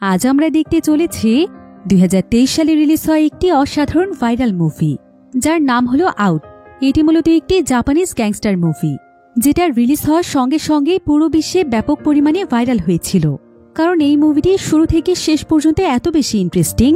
আজ আমরা দেখতে চলেছি 2023 সালে রিলিজ হয় একটি অসাধারণ ভাইরাল মুভি যার নাম হলো আউট। এটি মূলত একটি জাপানিজ গ্যাংস্টার মুভি যেটা রিলিজ হওয়ার সঙ্গে সঙ্গে পুরো বিশ্বে ব্যাপক পরিমাণে ভাইরাল হয়েছিল। কারণ এই মুভিটি শুরু থেকে শেষ পর্যন্ত এত বেশি ইন্টারেস্টিং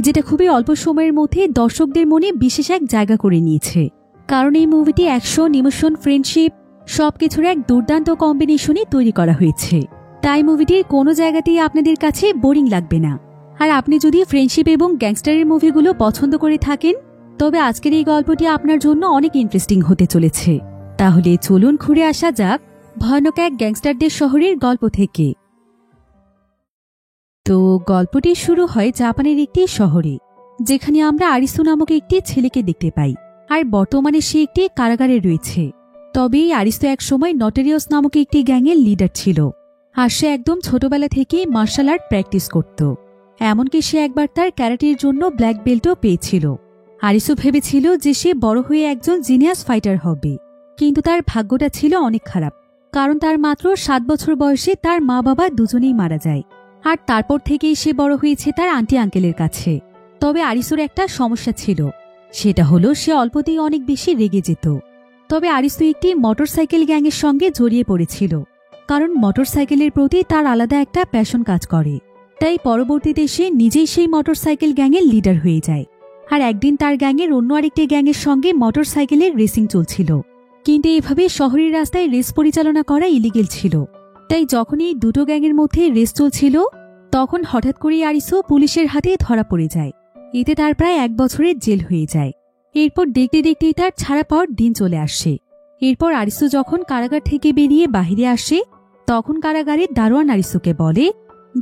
যেটা খুবই অল্প সময়ের মধ্যে দর্শকদের মনে বিশেষ এক জায়গা করে নিয়েছে। কারণ এই মুভিটি অ্যাকশন, ইমোশন, ফ্রেন্ডশিপ সবকিছুর এক দুর্দান্ত কম্বিনেশনে তৈরি করা হয়েছে। তাই মুভিটির কোনো জায়গাতেই আপনাদের কাছে বোরিং লাগবে না। আর আপনি যদি ফ্রেন্ডশিপ এবং গ্যাংস্টারের মুভিগুলো পছন্দ করে থাকেন তবে আজকের এই গল্পটি আপনার জন্য অনেক ইন্টারেস্টিং হতে চলেছে। তাহলে চলুন ঘুরে আসা যাক ভয়ানক এক গ্যাংস্টারদের শহরের গল্প থেকে। তো গল্পটি শুরু হয় জাপানের একটি শহরে, যেখানে আমরা আরিসু নামক একটি ছেলেকে দেখতে পাই। আর বর্তমানে সে একটি কারাগারে রয়েছে। তবে এই আরিসু একসময় নটেরিয়াস নামক একটি গ্যাংয়ের লিডার ছিল। আর সে একদম ছোটবেলা থেকেই মার্শাল আর্ট প্র্যাকটিস করত। এমনকি সে একবার তার ক্যারাটের জন্য ব্ল্যাক বেল্টও পেয়েছিল। আরিসু ভেবেছিল যে সে বড় হয়ে একজন জিনিয়াস ফাইটার হবে, কিন্তু তার ভাগ্যটা ছিল অনেক খারাপ। কারণ তার মাত্র 7 বছর বয়সে তার মা বাবা দুজনেই মারা যায়। আর তারপর থেকেই সে বড় হয়েছে তার আন্টি আঙ্কেলের কাছে। তবে আরিসুর একটা সমস্যা ছিল, সেটা হলো সে অল্পতেই অনেক বেশি রেগে যেত। তবে আরিসু একটি মোটরসাইকেল গ্যাংয়ের সঙ্গে জড়িয়ে পড়েছিল, কারণ মোটরসাইকেলের প্রতি তার আলাদা একটা প্যাশন কাজ করে। তাই পরবর্তীতে সে নিজেই সেই মোটরসাইকেল গ্যাংয়ের লিডার হয়ে যায়। আর একদিন তার গ্যাংয়ের অন্য আরেকটি গ্যাংয়ের সঙ্গে মোটরসাইকেলের রেসিং চলছিল। কিন্তু এভাবে শহরের রাস্তায় রেস পরিচালনা করা ইলিগেল ছিল। তাই যখন এই দুটো গ্যাংয়ের মধ্যে রেস চলছিল তখন হঠাৎ করেই আরিসু পুলিশের হাতে ধরা পড়ে যায়। এতে তার প্রায় 1 বছরের জেল হয়ে যায়। এরপর দেখতে দেখতেই তার ছাড়া পাওয়ার দিন চলে আসে। এরপর আরিসু যখন কারাগার থেকে বেরিয়ে বাহিরে আসে তখন কারাগারের দারোয়ান আরিসুকে বলে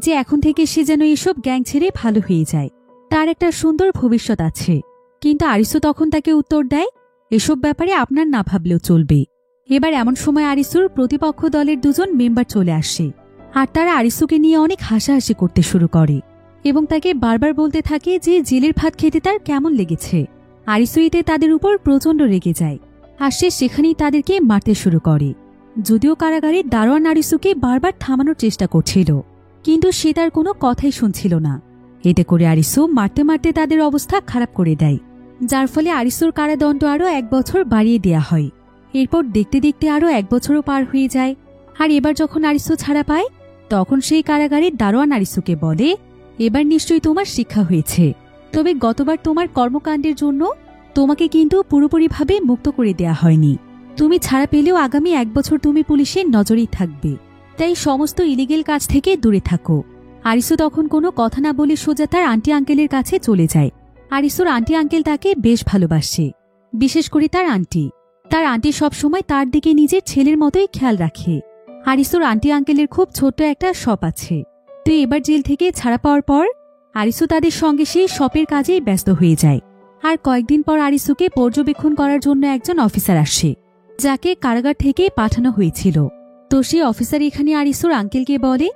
যে এখন থেকে সে যেন এসব গ্যাং ছেড়ে ভালো হয়ে যায়, তার একটা সুন্দর ভবিষ্যৎ আছে। কিন্তু আরিসু তখন তাকে উত্তর দেয়, এসব ব্যাপারে আপনার না ভাবলেও চলবে। এবার এমন সময় আরিসুর প্রতিপক্ষ দলের 2জন মেম্বার চলে আসে। আর তারা আরিসুকে নিয়ে অনেক হাসাহাসি করতে শুরু করে এবং তাকে বারবার বলতে থাকে যে জেলের ভাত খেতে তার কেমন লেগেছে। আরিসু এতে তাদের উপর প্রচণ্ড রেগে যায় আর সে সেখানেই তাদেরকে মারতে শুরু করে। যদিও কারাগারে দারোয়ান আরিসুকে বারবার থামানোর চেষ্টা করছিল, কিন্তু সে তার কোনো কথাই শুনছিল না। এতে করে আরিসু মারতে মারতে তাদের অবস্থা খারাপ করে দেয়, যার ফলে আরিসুর কারাদণ্ড আরও 1 বছর বাড়িয়ে দেয়া হয়। এরপর দেখতে দেখতে আরও 1 বছরও পার হয়ে যায়। আর এবার যখন আরিসু ছাড়া পায় তখন সেই কারাগারের দারোয়ান আরিসুকে বলে, এবার নিশ্চয়ই তোমার শিক্ষা হয়েছে। তবে গতবার তোমার কর্মকাণ্ডের জন্য তোমাকে কিন্তু পুরোপুরিভাবে মুক্ত করে দেয়া হয়নি। তুমি ছাড়া পেলেও আগামী 1 বছর তুমি পুলিশের নজরেই থাকবে। তাই সমস্ত ইলিগেল কাজ থেকে দূরে থাকো। আরিসু তখন কোনো কথা না বলে সোজা তার আন্টি আঙ্কেলের কাছে চলে যায়। আরিসুর আন্টি আঙ্কেল তাকে বেশ ভালোবাসে, বিশেষ করে তার আন্টি। তার আন্টি সবসময় তার দিকে নিজের ছেলের মতোই খেয়াল রাখে। আরিসুর আন্টি আঙ্কেলের খুব ছোট্ট একটা শপ আছে। তো এবার জেল থেকে ছাড়া পাওয়ার পর আরিসু তাদের সঙ্গে সেই শপের কাজেই ব্যস্ত হয়ে যায়। আর কয়েকদিন পর আরিসুকে পর্যবেক্ষণ করার জন্য একজন অফিসার আসে, যাকে কারাগার থেকে পাঠানো হয়েছিল। তো সেই অফিসার এখানে আরিসুর আঙ্কেলকে বলে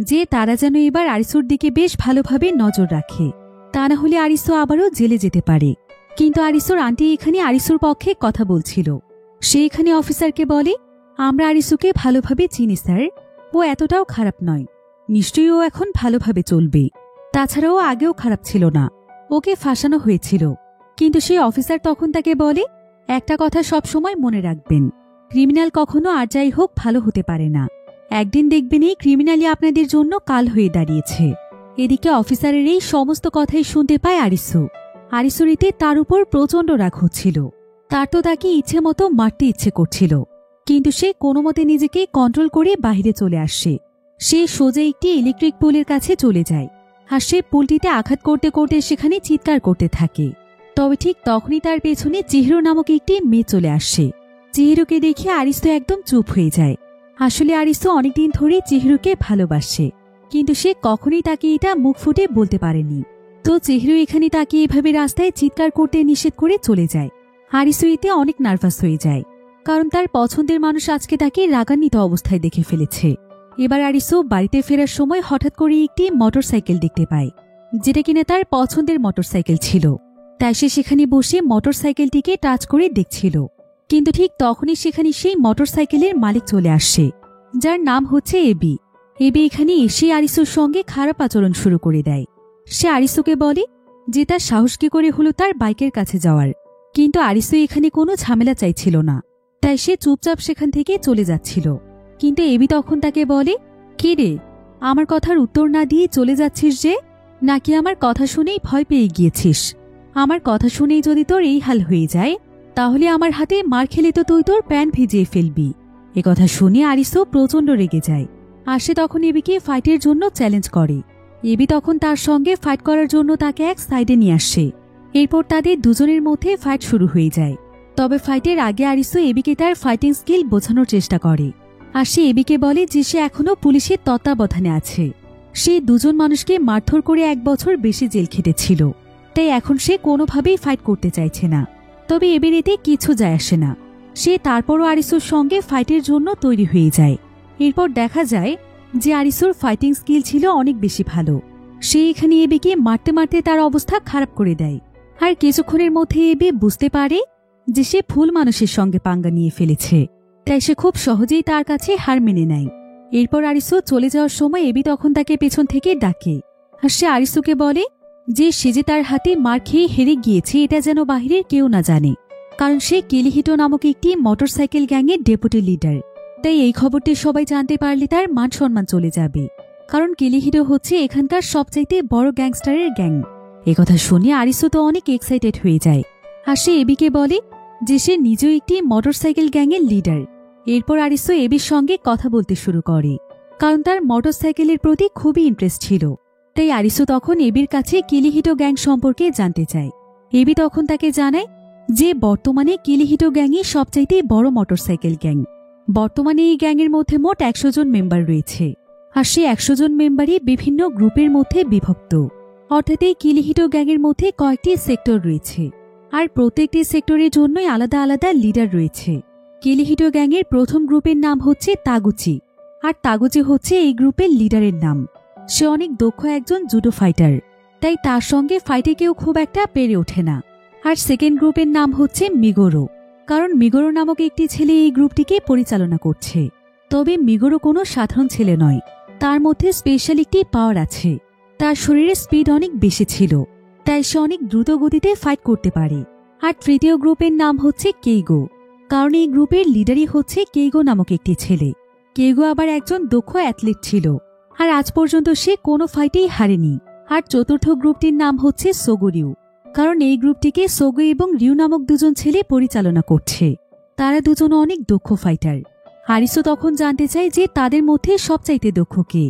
যে তারা যেন এবার আরিসুর দিকে বেশ ভালোভাবে নজর রাখে, তা না হলে আরিসু আবারও জেলে যেতে পারে। কিন্তু আরিসুর আন্টি এখানে আরিসুর পক্ষে কথা বলছিল। সে এখানে অফিসারকে বলে, আমরা আরিসুকে ভালোভাবে চিনি স্যার, ও এতটাও খারাপ নয়, নিশ্চয়ই ও এখন ভালোভাবে চলবে। তাছাড়াও আগেও খারাপ ছিল না, ওকে ফাঁসানো হয়েছিল। কিন্তু সেই অফিসার তখন তাকে বলে, একটা কথা সব সময় মনে রাখবেন, ক্রিমিনাল কখনো আর যাই হোক ভালো হতে পারে না। একদিন দেখবেন এই ক্রিমিনালই আপনাদের জন্য কাল হয়ে দাঁড়িয়েছে। এদিকে অফিসারের এই সমস্ত কথাই শুনতে পায় আরিসু। আরিসুর এতে তার উপর প্রচণ্ড রাগ হচ্ছিল। তার তো তাকে ইচ্ছে মতো মারতে ইচ্ছে করছিল, কিন্তু সে কোনো মতে নিজেকে কন্ট্রোল করে বাহিরে চলে আসে। সে সোজা একটি ইলেকট্রিক পোলের কাছে চলে যায়। আর সে পোলটিতে আঘাত করতে করতে সেখানে চিৎকার করতে থাকে। তবে ঠিক তখনই তার পেছনে চিহিরো নামক একটি মেয়ে চলে আসে। চিহিরোকে দেখে আরিসু একদম চুপ হয়ে যায়। আসলে আরিসু অনেকদিন ধরে চিহিরোকে ভালোবাসে, কিন্তু সে কখনোই তাকে এটা মুখ ফুটে বলতে পারেনি। তো চিহিরো এখানে তাকে এভাবে রাস্তায় চিৎকার করতে নিষেধ করে চলে যায়। আরিসু এতে অনেক নার্ভাস হয়ে যায়, কারণ তার পছন্দের মানুষ আজকে তাকে রাগান্বিত অবস্থায় দেখে ফেলেছে। এবার আরিসু বাড়িতে ফেরার সময় হঠাৎ করে একটি মোটরসাইকেল দেখতে পায়, যেটা কিনা তার পছন্দের মোটরসাইকেল ছিল। তাই সে সেখানে বসে মোটরসাইকেলটিকে টাচ করে দেখছিল। কিন্তু ঠিক তখনই সেখানে সেই মোটরসাইকেলের মালিক চলে আসে, যার নাম হচ্ছে এবি। এবি এখানে এসে আরিসুর সঙ্গে খারাপ আচরণ শুরু করে দেয়। সে আরিসুকে বলে যে তার সাহস কি করে হলো তার বাইকের কাছে যাওয়ার, কিন্তু আরিসু এখানে কোনো ঝামেলা চাইছিল না, তাই সে চুপচাপ সেখান থেকে চলে যাচ্ছিল। কিন্তু এবি তখন তাকে বলে, কি রে, আমার কথার উত্তর না দিয়ে চলে যাচ্ছিস যে, নাকি আমার কথা শুনেই ভয় পেয়ে গিয়েছিস? আমার কথা শুনেই যদি তোর এই হাল হয়ে যায়, তাহলে আমার হাতে মার খেলে তো তুই তোর প্যান্ট ভিজিয়ে ফেলবি। একথা শুনে আরিসু প্রচণ্ড রেগে যায়, আর সে তখন এবিকে ফাইটের জন্য চ্যালেঞ্জ করে। এবি তখন তার সঙ্গে ফাইট করার জন্য তাকে এক সাইডে নিয়ে আসে। এরপর তাদের দুজনের মধ্যে ফাইট শুরু হয়ে যায়। তবে ফাইটের আগে আরিসু এবিকে তার ফাইটিং স্কিল বোঝানোর চেষ্টা করে, আর সে এবিকে বলে যে সে এখনও পুলিশের তত্ত্বাবধানে আছে। সে দুজন মানুষকে মারধর করে 1 বছর বেশি জেল খেটেছিল, তাই এখন সে কোনোভাবেই ফাইট করতে চাইছে না। তবে এবির এতে কিছু যায় আসে না, সে তারপরও আরিসুর সঙ্গে ফাইটের জন্য তৈরি হয়ে যায়। এরপর দেখা যায় যে আরিসুর ফাইটিং স্কিল ছিল অনেক বেশি ভালো। সে এখানে এবিকে মারতে মারতে তার অবস্থা খারাপ করে দেয়, আর কিছুক্ষণের মধ্যে এবি বুঝতে পারে যে সে ভুল মানুষের সঙ্গে পাঙ্গা নিয়ে ফেলেছে, তাই সে খুব সহজেই তার কাছে হার মেনে নেয়। এরপর আরিসু চলে যাওয়ার সময় এবি তখন তাকে পেছন থেকে ডাকে, আর সে আরিসুকে বলে যে সে যে তার হাতে মার খেয়ে হেরে গিয়েছে এটা যেন বাহিরের কেউ না জানে, কারণ সে কিলিহিটো নামক একটি মোটরসাইকেল গ্যাংয়ের ডেপুটি লিডার। তাই এই খবরটি সবাই জানতে পারলে তার মান সম্মান চলে যাবে, কারণ কিলিহিটো হচ্ছে এখানকার সবচাইতে বড় গ্যাংস্টারের গ্যাং। একথা শুনে আরিসু তো অনেক এক্সাইটেড হয়ে যায়, আর সে এবিকে বলে যে সে নিজেও একটি মোটরসাইকেল গ্যাংয়ের লিডার। এরপর আরিসু এবির সঙ্গে কথা বলতে শুরু করে, কারণ তার মোটরসাইকেলের প্রতি খুবই ইন্টারেস্ট ছিল। তাই আরিসু তখন এবির কাছে কিলিহিটো গ্যাং সম্পর্কে জানতে চায়। এবি তখন তাকে জানায় যে বর্তমানে কিলিহিটো গ্যাংই সবচাইতে বড় মোটরসাইকেল গ্যাং। বর্তমানে এই গ্যাংয়ের মধ্যে মোট 100 জন মেম্বার রয়েছে, আর সেই 100 জন মেম্বারই বিভিন্ন গ্রুপের মধ্যে বিভক্ত। অর্থাৎ এই কিলিহিটো গ্যাংয়ের মধ্যে কয়েকটি সেক্টর রয়েছে, আর প্রত্যেকটি সেক্টরের জন্যই আলাদা আলাদা লিডার রয়েছে। কিলিহিটো গ্যাংয়ের প্রথম গ্রুপের নাম হচ্ছে তাগুচি, আর তাগুচি হচ্ছে এই গ্রুপের লিডারের নাম। সে অনেক দক্ষ একজন জুডো ফাইটার, তাই তার সঙ্গে ফাইটে কেউ খুব একটা পেরে ওঠে না। আর সেকেন্ড গ্রুপের নাম হচ্ছে মিগোরো, কারণ মিগোরো নামক একটি ছেলে এই গ্রুপটিকে পরিচালনা করছে। তবে মিগোরো কোনো সাধারণ ছেলে নয়, তার মধ্যে স্পেশাল একটি পাওয়ার আছে। তার শরীরে স্পিড অনেক বেশি ছিল, তাই সে অনেক দ্রুত গতিতে ফাইট করতে পারে। আর তৃতীয় গ্রুপের নাম হচ্ছে কেইগো, কারণ এই গ্রুপের লিডারই হচ্ছে কেইগো নামক একটি ছেলে। কেইগো আবার একজন দক্ষ অ্যাথলিট ছিল, আর আজ পর্যন্ত সে কোনো ফাইটেই হারেনি। আর চতুর্থ গ্রুপটির নাম হচ্ছে সোগোরিউ, কারণ এই গ্রুপটিকে সোগো এবং রিউ নামক দুজন ছেলে পরিচালনা করছে। তারা দুজন অনেক দক্ষ ফাইটার। আরিসু তখন জানতে চায় যে তাদের মধ্যে সবচাইতে দক্ষ কে।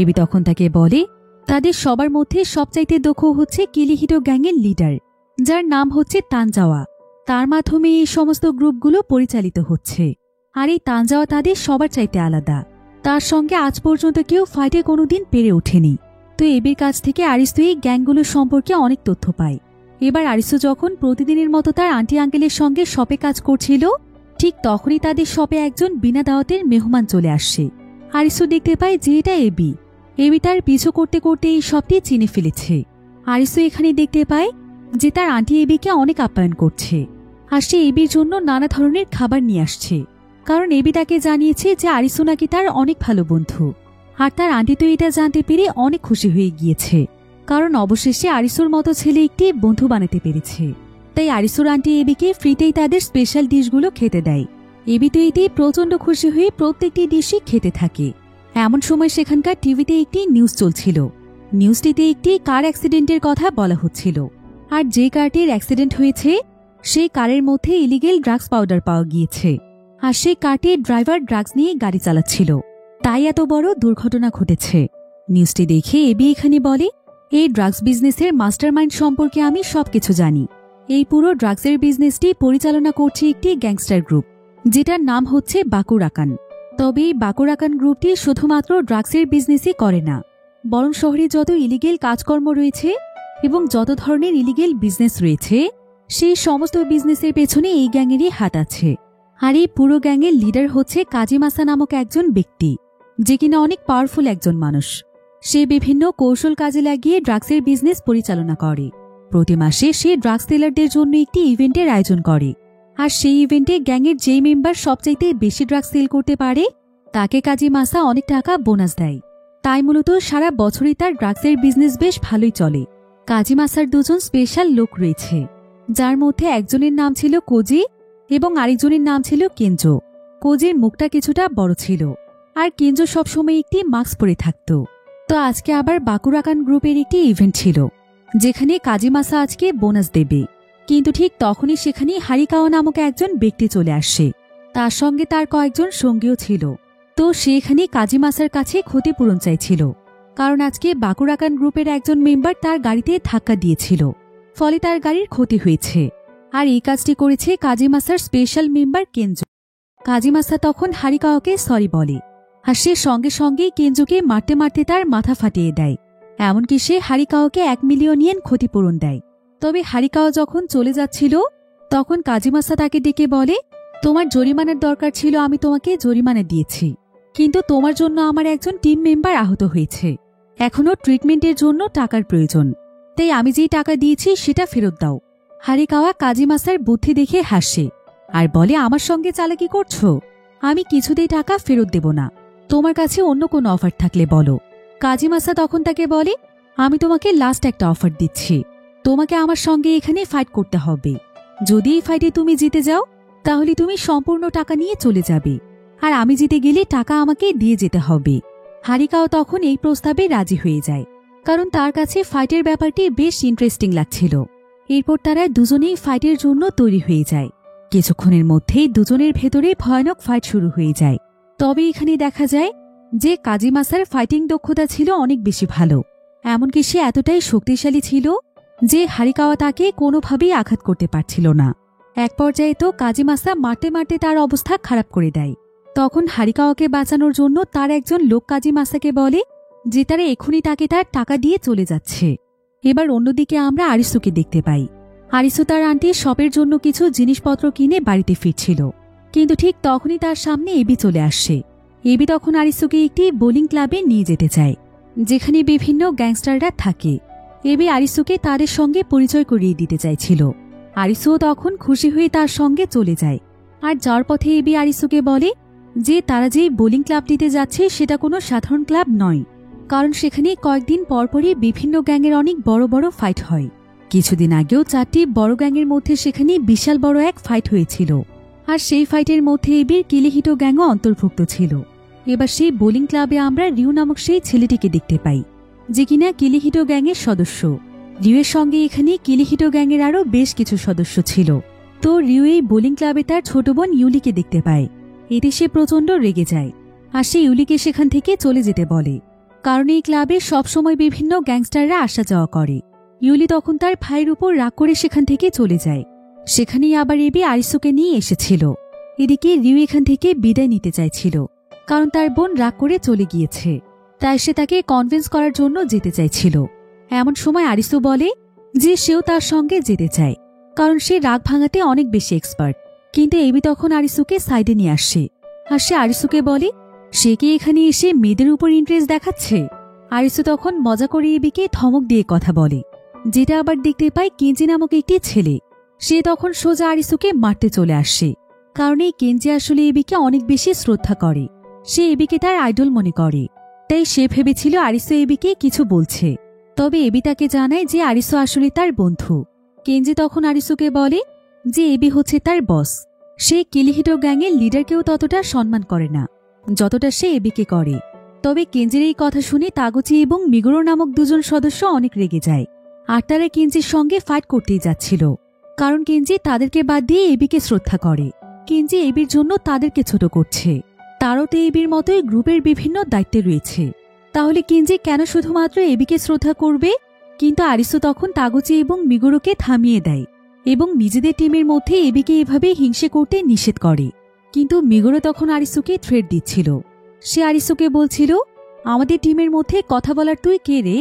এবি তখন তাকে বলে তাদের সবার মধ্যে সবচাইতে দক্ষ হচ্ছে কিলিহিটো গ্যাংয়ের লিডার, যার নাম হচ্ছে তানজাওয়া। তার মাধ্যমে এই সমস্ত গ্রুপগুলো পরিচালিত হচ্ছে। আর এই তানজাওয়া তাদের সবার চাইতে আলাদা, তার সঙ্গে আজ পর্যন্ত কেউ ফাইটে কোনোদিন পেরে ওঠেনি। তো এবির কাছ থেকে আরিসু এই গ্যাংগুলোর সম্পর্কে অনেক তথ্য পায়। এবার আরিসু যখন প্রতিদিনের মতো তার আন্টি আঙ্কেলের সঙ্গে শপে কাজ করছিল, ঠিক তখনই তাদের শপে একজন বিনা দাওয়াতের মেহমান চলে আসছে। আরিসু দেখতে পায় যে এটা এবি। এবি তার পিছু করতে করতে এই শপটি চিনে ফেলেছে। আরিসু এখানে দেখতে পায় যে তার আন্টি এবিকে অনেক আপ্যায়ন করছে, আর সে এবির জন্য নানা ধরনের খাবার নিয়ে আসছে, কারণ এবি তাকে জানিয়েছে যে আরিসু নাকি তার অনেক ভালো বন্ধু। আর তার আন্টি তো এটা জানতে পেরে অনেক খুশি হয়ে গিয়েছে, কারণ অবশেষে আরিসুর মতো ছেলে একটি বন্ধু বানাতে পেরেছে। তাই আরিসুর আন্টি এবিকে ফ্রিতেই তাদের স্পেশাল ডিশগুলো খেতে দেয়। এবি তো এতেই প্রচণ্ড খুশি হয়ে প্রত্যেকটি ডিশই খেতে থাকে। এমন সময় সেখানকার টিভিতে একটি নিউজ চলছিল। নিউজটিতে একটি কার অ্যাক্সিডেন্টের কথা বলা হচ্ছিল, আর যে কারটির অ্যাক্সিডেন্ট হয়েছে সেই কারের মধ্যে ইলিগেল ড্রাগস পাউডার পাওয়া গিয়েছে, আর সেই কারটির ড্রাইভার ড্রাগস নিয়ে গাড়ি চালাচ্ছিল, তাই এত বড় দুর্ঘটনা ঘটেছে। নিউজটি দেখে এবি এখানে বলে, এই ড্রাগস বিজনেসের মাস্টারমাইন্ড সম্পর্কে আমি সবকিছু জানি। এই পুরো ড্রাগসের বিজনেসটি পরিচালনা করছে একটি গ্যাংস্টার গ্রুপ, যেটার নাম হচ্ছে বাকুরাকান। তবে এই বাকুরাকান গ্রুপটি শুধুমাত্র ড্রাগসের বিজনেসই করে না, বরং শহরে যত ইলিগেল কাজকর্ম রয়েছে এবং যত ধরনের ইলিগেল বিজনেস রয়েছে সেই সমস্ত বিজনেসের পেছনে এই গ্যাংয়েরই হাত আছে। আর এই পুরো গ্যাংয়ের লিডার হচ্ছে কাজিমাসা নামক একজন ব্যক্তি, যে কিনা অনেক পাওয়ারফুল একজন মানুষ। সে বিভিন্ন কৌশল কাজে লাগিয়ে ড্রাগসের বিজনেস পরিচালনা করে। প্রতি মাসে সে ড্রাগস সেলারদের জন্য একটি ইভেন্টের আয়োজন করে, আর সেই ইভেন্টে গ্যাংয়ের যেই মেম্বার সবচাইতে বেশি ড্রাগস সেল করতে পারে তাকে কাজিমাসা অনেক টাকা বোনাস দেয়। তাই মূলত সারা বছরই তার ড্রাগসের বিজনেস বেশ ভালোই চলে। কাজী মাসার দুজন স্পেশাল লোক রয়েছে, যার মধ্যে একজনের নাম ছিল কোজি এবং আরেকজনের নাম ছিল কেঞ্জো। কোজির মুখটা কিছুটা বড় ছিল, আর কেঞ্জো সবসময় একটি মাস্ক পরে থাকত। তো আজকে আবার বাকুরাকান গ্রুপের একটি ইভেন্ট ছিল, যেখানে কাজী মাসা আজকে বোনাস দেবে। কিন্তু ঠিক তখনই সেখানে হারিকাওয়া নামক একজন ব্যক্তি চলে আসে। তার সঙ্গে তার কয়েকজন সঙ্গীও ছিল। তো সেখানে কাজী মাসার কাছে ক্ষতিপূরণ চাইছিল, কারণ আজকে বাকুরাকান গ্রুপের একজন মেম্বার তার গাড়িতে ধাক্কা দিয়েছিল, ফলে তার গাড়ির ক্ষতি হয়েছে। আর এই কাজটি করেছে কাজী মাসার স্পেশাল মেম্বার কেঞ্জো। কাজী মাসা তখন হারিকাওয়াকে সরি বলে, আর সে সঙ্গে সঙ্গেই কেঞ্জোকে মারতে মারতে তার মাথা ফাটিয়ে দেয়। এমনকি সে হারিকাওয়াকে 1 মিলিয়ন ইয়েন ক্ষতিপূরণ দেয়। তবে হারিকাওয়া যখন চলে যাচ্ছিল, তখন কাজী মাসা তাকে ডেকে বলে, তোমার জরিমানার দরকার ছিল, আমি তোমাকে জরিমানা দিয়েছি, কিন্তু তোমার জন্য আমার একজন টিম মেম্বার আহত হয়েছে। এখনও ট্রিটমেন্টের জন্য টাকার প্রয়োজন, তাই আমি যেই টাকা দিয়েছি সেটা ফেরত দাও। হারিকাওয়া কাজী মাসার বুদ্ধি দেখে হাসে আর বলে, আমার সঙ্গে চালাকি করছো? আমি কিছুতেই টাকা ফেরত দেব না। তোমার কাছে অন্য কোনো অফার থাকলে বলো। কাজী মাসা তখন তাকে বলে, আমি তোমাকে লাস্ট একটা অফার দিচ্ছি। তোমাকে আমার সঙ্গে এখানে ফাইট করতে হবে। যদি এই ফাইটে তুমি জিতে যাও, তাহলে তুমি সম্পূর্ণ টাকা নিয়ে চলে যাবে, আর আমি জিতে গেলে টাকা আমাকে দিয়ে যেতে হবে। হারিকাও তখন এই প্রস্তাবে রাজি হয়ে যায়, কারণ তার কাছে ফাইটের ব্যাপারটি বেশ ইন্টারেস্টিং লাগছিল। এরপর তারা দুজনেই ফাইটের জন্য তৈরি হয়ে যায়। কিছুক্ষণের মধ্যেই দুজনের ভেতরে ভয়ানক ফাইট শুরু হয়ে যায়। তবে এখানে দেখা যায় যে কাজী মাসার ফাইটিং দক্ষতা ছিল অনেক বেশি ভালো। এমনকি সে এতটাই শক্তিশালী ছিল যে হারিকাওয়া তাকে কোনোভাবেই আঘাত করতে পারছিল না। এক পর্যায়ে তো কাজী মাসা মারতে মারতে তার অবস্থা খারাপ করে দেয়। তখন হারিকাওয়াকে বাঁচানোর জন্য তার একজন লোক কাজী মাসাকে বলে যে তারা এখনই তাকে তার টাকা দিয়ে চলে যাচ্ছে। এবার অন্যদিকে আমরা আরিসুকে দেখতে পাই। আরিসু তার আন্টির শপের জন্য কিছু জিনিসপত্র কিনে বাড়িতে ফিরছিল, কিন্তু ঠিক তখনই তার সামনে এবি চলে আসে। এবি তখন আরিসুকে একটি বোলিং ক্লাবে নিয়ে যেতে চায়, যেখানে বিভিন্ন গ্যাংস্টাররা থাকে। এবি আরিসুকে তাদের সঙ্গে পরিচয় করিয়ে দিতে চাইছিল। আরিসুও তখন খুশি হয়ে তার সঙ্গে চলে যায়। আর যাওয়ার পথে এবি আরিসুকে বলে যে তারা যে বোলিং ক্লাবটিতে যাচ্ছে সেটা কোনো সাধারণ ক্লাব নয়, কারণ সেখানে কয়েকদিন পরপরই বিভিন্ন গ্যাংয়ের অনেক বড় বড় ফাইট হয়। কিছুদিন আগেও 4টি বড় গ্যাংয়ের মধ্যে সেখানে বিশাল বড় এক ফাইট হয়েছিল, আর সেই ফাইটের মধ্যে এবির কিলিহিটো গ্যাংও অন্তর্ভুক্ত ছিল। এবার সেই বোলিং ক্লাবে আমরা রিউ নামক সেই ছেলেটিকে দেখতে পাই, যে কিনা কিলিহিটো গ্যাংয়ের সদস্য। রিউয়ের সঙ্গে এখানে কিলিহিটো গ্যাংয়ের আরও বেশ কিছু সদস্য ছিল। তো রিউ এই বোলিং ক্লাবে তার ছোট বোন ইউলিকে দেখতে পায়। এতে সে প্রচণ্ড রেগে যায়, আর সে ইউলিকে সেখান থেকে চলে যেতে বলে, কারণ এই ক্লাবে সবসময় বিভিন্ন গ্যাংস্টাররা আসা যাওয়া করে। ইউলি তখন তার ভাইয়ের উপর রাগ করে সেখান থেকে চলে যায়। সেখানেই আবার এবি আরিসুকে নিয়ে এসেছিল। এদিকে রিউ এখান থেকে বিদায় নিতে চাইছিল, কারণ তার বোন রাগ করে চলে গিয়েছে, তাই সে তাকে কনভিন্স করার জন্য যেতে চাইছিল। এমন সময় আরিসু বলে যে সেও তার সঙ্গে যেতে চায়, কারণ সে রাগ ভাঙাতে অনেক বেশি এক্সপার্ট। কিন্তু এবি তখন আরিসুকে সাইডে নিয়ে আসে, আর সে আরিসুকে বলে সে কি এখানে এসে মেয়েদের উপর ইন্টারেস্ট দেখাচ্ছে। আরিসু তখন মজা করে এবিকে ধমক দিয়ে কথা বলে, যেটা আবার দেখতে পায় কেঞ্জি নামক একটি ছেলে। সে তখন সোজা আরিসুকে মারতে চলে আসে, কারণ এই কেঞ্জি আসলে এবিকে অনেক বেশি শ্রদ্ধা করে। সে এবিকে তার আইডল মনে করে, তাই সে ভেবেছিল আরিসু এবিকে কিছু বলছে। তবে এবি তাকে জানায় যে আরিসু আসলে তার বন্ধু। কেঞ্জি তখন আরিসুকে বলে যে এবি হচ্ছে তার বস। সে কিলিহিটো গ্যাংয়ের লিডারকেও ততটা সম্মান করে না যতটা সে এবিকে করে। তবে কেঞ্জির এই কথা শুনে তাগুচি এবং মিগুরো নামক দুজন সদস্য অনেক রেগে যায়, আর তারা কেঞ্জির সঙ্গে ফাইট করতেই যাচ্ছিল, কারণ কেঞ্জি তাদেরকে বাদ দিয়ে এবিকে শ্রদ্ধা করে। কেঞ্জি এবির জন্য তাদেরকে ছোট করছে। তারও তো এবির মতোই গ্রুপের বিভিন্ন দায়িত্বে রয়েছে, তাহলে কেঞ্জি কেন শুধুমাত্র এবিকে শ্রদ্ধা করবে? কিন্তু আরিসু তখন তাগুচি এবং মিগুরোকে থামিয়ে দেয় এবং নিজেদের টিমের মধ্যে এবিকে এভাবে হিংসে করতে নিষেধ করে। কিন্তু মিগুরো তখন আরিসুকে থ্রেট দিচ্ছিল। সে আরিসুকে বলছিল, আমাদের টিমের মধ্যে কথা বলার তুই কে রে?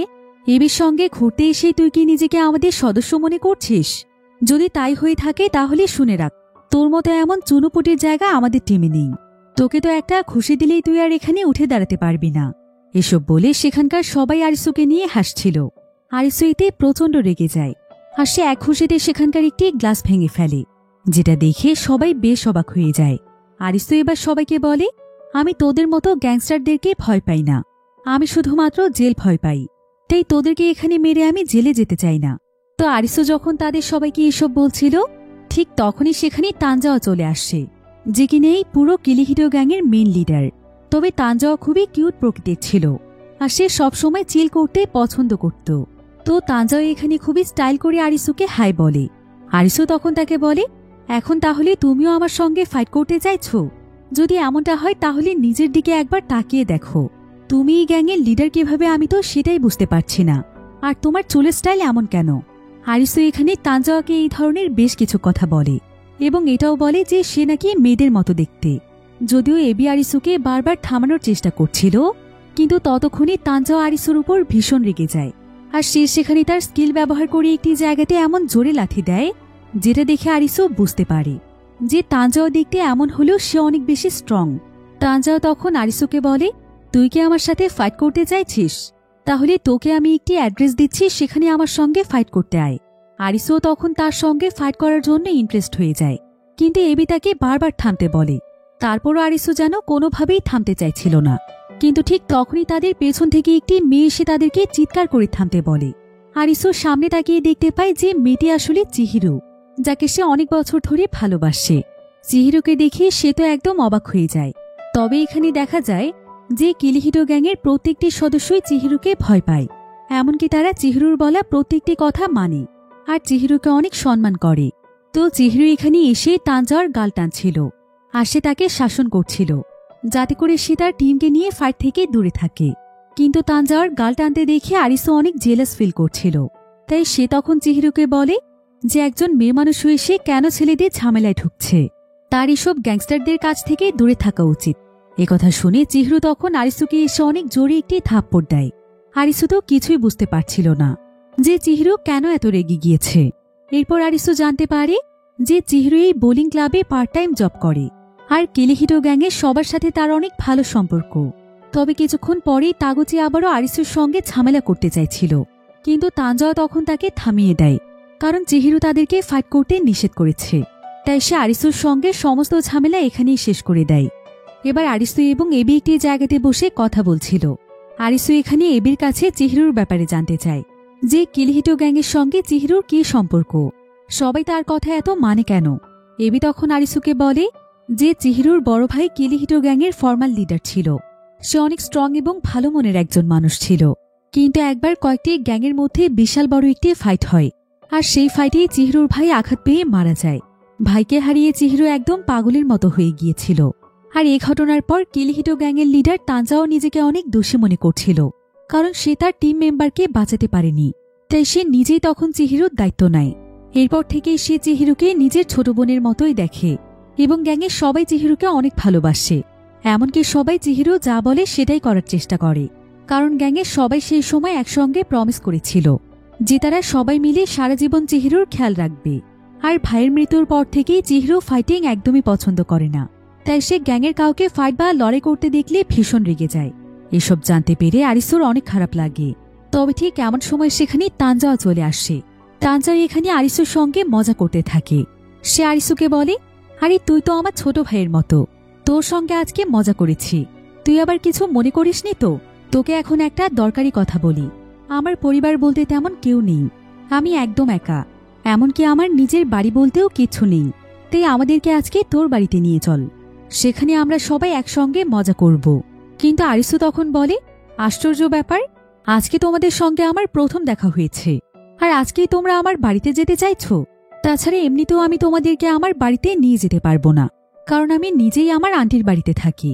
এবির সঙ্গে ঘুরতে এসে তুই কি নিজেকে আমাদের সদস্য মনে করছিস? যদি তাই হয়ে থাকে তাহলে শুনে রাখ, তোর মতো এমন চুনুপুটির জায়গা আমাদের টিমে নেই। তোকে তো একটা খুশি দিলেই তুই আর এখানে উঠে দাঁড়াতে পারবি না। এসব বলে সেখানকার সবাই আরিসুকে নিয়ে হাসছিল। আরিসু এতে প্রচণ্ড রেগে যায়, আর সে এক খুশিতে সেখানকার একটি গ্লাস ভেঙে ফেলে, যেটা দেখে সবাই বেশ অবাক হয়ে যায়। আরিসু এবার সবাইকে বলে, আমি তোদের মতো গ্যাংস্টারদেরকে ভয় পাই না। আমি শুধুমাত্র জেল ভয় পাই, তাই তোদেরকে এখানে মেরে আমি জেলে যেতে চাই না। তো আরিসু যখন তাদের সবাইকে এসব বলছিল, ঠিক তখনই সেখানে তানজাওয়া চলে আসছে, যে কিনা এই পুরো কিলিহিটো গ্যাংয়ের মেন লিডার। তবে তানজাওয়া খুবই কিউট প্রকৃতির ছিল, আর সে সবসময় চিল করতে পছন্দ করত। তো তানজাওয়া এখানে খুবই স্টাইল করে আরিসুকে হাই বলে। আরিসু তখন তাকে বলে, এখন তাহলে তুমিও আমার সঙ্গে ফাইট করতে চাইছো? যদি এমনটা হয় তাহলে নিজের দিকে একবার তাকিয়ে দেখো, তুমি এই গ্যাংয়ের লিডার কিভাবে আমি তো সেটাই বুঝতে পারছি না। আর তোমার চুলের স্টাইল এমন কেন? আরিসু এখানে তানজাওয়াকে এই ধরনের বেশ কিছু কথা বলে এবং এটাও বলে যে সে নাকি মেয়েদের মতো দেখতে। যদিও এবি আরিসুকে বারবার থামানোর চেষ্টা করছিল, কিন্তু ততক্ষণে তানজাওয়া আরিসুর উপর ভীষণ রেগে যায়। আর সে সেখানে তার স্কিল ব্যবহার করে একটি জায়গাতে এমন জোরে লাথি দেয়, যেটা দেখে আরিসু বুঝতে পারে যে তানজাওয়া দেখতে এমন হলেও সে অনেক বেশি স্ট্রং। তানজাওয়া তখন আরিসুকে বলে, তুই কি আমার সাথে ফাইট করতে চাইছিস? তাহলে তোকে আমি একটি অ্যাড্রেস দিচ্ছি, সেখানে আমার সঙ্গে ফাইট করতে আয়। আরিসুও তখন তার সঙ্গে ফাইট করার জন্য ইন্টারেস্ট হয়ে যায়, কিন্তু এবি তাকে বারবার থামতে বলে। তারপরও আরিসু যেন কোনোভাবেই থামতে চাইছিল না। কিন্তু ঠিক তখনই তাদের পেছন থেকে একটি মেয়ে এসে তাদেরকে চিৎকার করে থামতে বলে। আরিসু সামনে তাকিয়ে দেখতে পায় যে মেয়েটি আসলে চিহিরু, যাকে সে অনেক বছর ধরে ভালোবাসে। চিহিরুকে দেখে সে তো একদম অবাক হয়ে যায়। তবে এখানে দেখা যায় যে কিলিহিটো গ্যাংয়ের প্রত্যেকটি সদস্যই চিহিরুকে ভয় পায়, এমনকি তারা চিহিরুর বলা প্রত্যেকটি কথা মানে আর চিহিরুকে অনেক সম্মান করে। তো চিহিরু এখানে এসে তানজাওয়ার গাল টানছিল, আর সে তাকে শাসন করছিল যাতে করে সে তার টিমকে নিয়ে ফাইট থেকে দূরে থাকে। কিন্তু তানজাওয়ার গাল টানতে দেখে আরিসু অনেক জেলাস ফিল করছিল। তাই সে তখন চিহিরুকে বলে যে একজন মেয়ে মানুষ হয়ে সে কেন ছেলেদের ঝামেলায় ঢুকছে, তার এসব গ্যাংস্টারদের কাছ থেকে দূরে থাকা উচিত। একথা শুনে চিহিরু তখন আরিসুকে এসে অনেক জোরে একটি থাপ্পড় দেয়। আরিসু তো কিছুই বুঝতে পারছিল না যে চিহিরু কেন এত রেগে গিয়েছে। এরপর আরিসু জানতে পারে যে চিহিরু এই বোলিং ক্লাবে পার্ট টাইম জব করে, আর কিলিহিটো গ্যাংয়ের সবার সাথে তার অনেক ভালো সম্পর্ক। তবে কিছুক্ষণ পরেই তাগুচি আবারও আরিসুর সঙ্গে ঝামেলা করতে চাইছিল, কিন্তু তানজাওয়া তখন তাকে থামিয়ে দেয়, কারণ চিহিরু তাদেরকে ফাইট করতে নিষেধ করেছে। তাই সে আরিসুর সঙ্গে সমস্ত ঝামেলা এখানেই শেষ করে দেয়। এবার আরিসু এবং এবি একটি জায়গাতে বসে কথা বলছিল। আরিসু এখানে এবির কাছে চিহিরুর ব্যাপারে জানতে চায় যে কিলিহিটো গ্যাংয়ের সঙ্গে চিহিরুর কি সম্পর্ক, সবাই তার কথা এত মানে কেন। এবি তখন আরিসুকে বলে যে চিহিরুর বড় ভাই কিলিহিটো গ্যাংয়ের ফর্মাল লিডার ছিল, সে অনেক স্ট্রং এবং ভালো মনের একজন মানুষ ছিল। কিন্তু একবার কয়েকটি গ্যাংয়ের মধ্যে বিশাল বড় একটি ফাইট হয়, আর সেই ফাইটে চিহিরুর ভাই আঘাত পেয়ে মারা যায়। ভাইকে হারিয়ে চিহিরু একদম পাগলের মতো হয়ে গিয়েছিল। আর এই ঘটনার পর কিলিহিটো গ্যাংয়ের লিডার তানজাওয়া নিজেকে অনেক দোষী মনে করছিল, কারণ সে তার টিম মেম্বারকে বাঁচাতে পারেনি। তাই সে নিজেই তখন চিহিরুর দায়িত্ব নেয়। এরপর থেকেই সে চিহিরুকে নিজের ছোট বোনের মতোই দেখে এবং গ্যাংয়ের সবাই চিহিরুকে অনেক ভালোবাসে। এমনকি সবাই চিহিরু যা বলে সেটাই করার চেষ্টা করে, কারণ গ্যাংয়ের সবাই সেই সময় একসঙ্গে প্রমিস করেছিল যে তারা সবাই মিলে সারা জীবন চিহিরুর খেয়াল রাখবে। আর ভাইয়ের মৃত্যুর পর থেকেই চিহিরু ফাইটিং একদমই পছন্দ করে না, তাই সে গ্যাংয়ের কাউকে ফাইট বা লড়াই করতে দেখলে ভীষণ রেগে যায়। এসব জানতে পেরে আরিসুর অনেক খারাপ লাগে। তবে ঠিক এমন সময় সেখানে তানজাওয়া চলে আসে। তানজাওয়া এখানে আরিসুর সঙ্গে মজা করতে থাকে। সে আরিসুকে বলে, আরে তুই তো আমার ছোট ভাইয়ের মতো, তোর সঙ্গে আজকে মজা করেছি, তুই আবার কিছু মনে করিসনি তো? তোকে এখন একটা দরকারি কথা বলি। আমার পরিবার বলতে তেমন কেউ নেই, আমি একদম একা, এমনকি আমার নিজের বাড়ি বলতেও কিছু নেই। তাই আমাদেরকে আজকে তোর বাড়িতে নিয়ে চল, সেখানে আমরা সবাই একসঙ্গে মজা করব। কিন্তু আরিসু তখন বলে, আশ্চর্য ব্যাপার, আজকে তোমাদের সঙ্গে আমার প্রথম দেখা হয়েছে, আর আজকেই তোমরা আমার বাড়িতে যেতে চাইছো? তাছাড়া এমনিতেও আমি তোমাদেরকে আমার বাড়িতে নিয়ে যেতে পারবো না, কারণ আমি নিজেই আমার আন্টির বাড়িতে থাকি।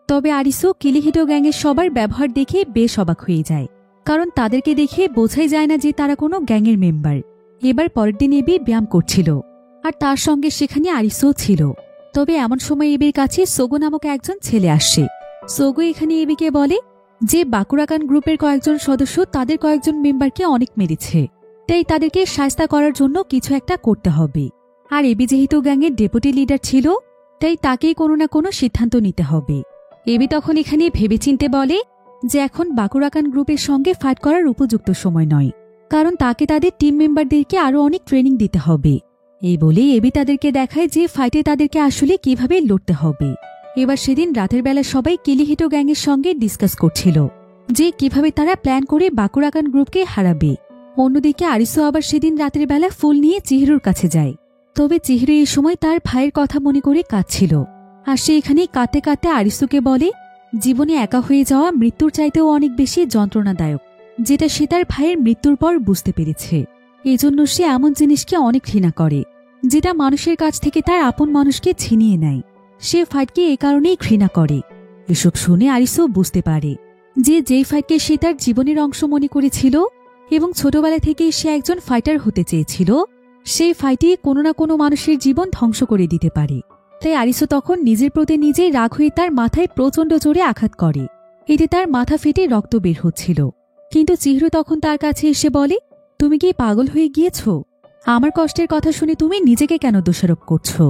তবে আরিসু কিলিহিটো গ্যাংয়ের সবার ব্যবহার দেখে বেশ অবাক হয়ে যায়, কারণ তাদেরকে দেখে বোঝাই যায় না যে তারা কোনো গ্যাংয়ের মেম্বার। এবার পরের দিন এবি ব্যায়াম করছিল, আর তার সঙ্গে সেখানে আরিসুও ছিল। তবে এমন সময় এবির কাছে সোগো নামক একজন ছেলে আসে। সোগো এখানে এবিকে বলে যে বাকুরাকান গ্রুপের কয়েকজন সদস্য তাদের কয়েকজন মেম্বারকে অনেক মেরেছে, তাই তাদেরকে শায়েস্তা করার জন্য কিছু একটা করতে হবে। আর এবি যেহেতু গ্যাংয়ের ডেপুটি লিডার ছিল, তাই তাকেই কোনো না কোনো সিদ্ধান্ত নিতে হবে। এবি তখন এখানে ভেবেচিন্তে বলে যে এখন বাকুরাকান গ্রুপের সঙ্গে ফাইট করার উপযুক্ত সময় নয়, কারণ তাকে তাদের টিম মেম্বারদেরকে আরো অনেক ট্রেনিং দিতে হবে। এই বলে এবি তাদেরকে দেখায় যে ফাইটে তাদেরকে আসলে কিভাবে লড়তে হবে। এবার সেদিন রাতের বেলা সবাই কিলিহিটো গ্যাংয়ের সঙ্গে ডিসকাস করছিল যে কিভাবে তারা প্ল্যান করে বাকুরাকান গ্রুপকে হারাবে। অন্যদিকে আরিসু আবার সেদিন রাতের বেলা ফুল নিয়ে চিহিরুর কাছে যায়। তবে চিহিরু এই সময় তার ভাইয়ের কথা মনে করে কাঁদছিল। আর সে এখানে কাঁদতে কাঁদতে আরিসুকে বলে জীবনে একা হয়ে যাওয়া মৃত্যুর চাইতেও অনেক বেশি যন্ত্রণাদায়ক, যেটা সে তার ভাইয়ের মৃত্যুর পর বুঝতে পেরেছে। এজন্য সে এমন জিনিসকে অনেক ঘৃণা করে যেটা মানুষের কাছ থেকে তার আপন মানুষকে ছিনিয়ে নেয়। সে ফাইটকে এ কারণেই ঘৃণা করে। এসব শুনে আরিসু বুঝতে পারে যে যেই ফাইটকে সে তার জীবনের অংশ মনে করেছিল এবং ছোটবেলা থেকেই সে একজন ফাইটার হতে চেয়েছিল, সেই ফাইটই কোনো না কোনো মানুষের জীবন ধ্বংস করে দিতে পারে। তাই আরিসু তখন নিজের প্রতি নিজেই রাগ হয়ে তার মাথায় প্রচণ্ড জোরে আঘাত করে। এতে তার মাথা ফেটে রক্ত বের হচ্ছিল। কিন্তু চিহিরু তখন তার কাছে এসে বলে তুমি কি পাগল হয়ে গিয়েছ? আমার কষ্টের কথা শুনে তুমি নিজেকে কেন দোষারোপ করছো?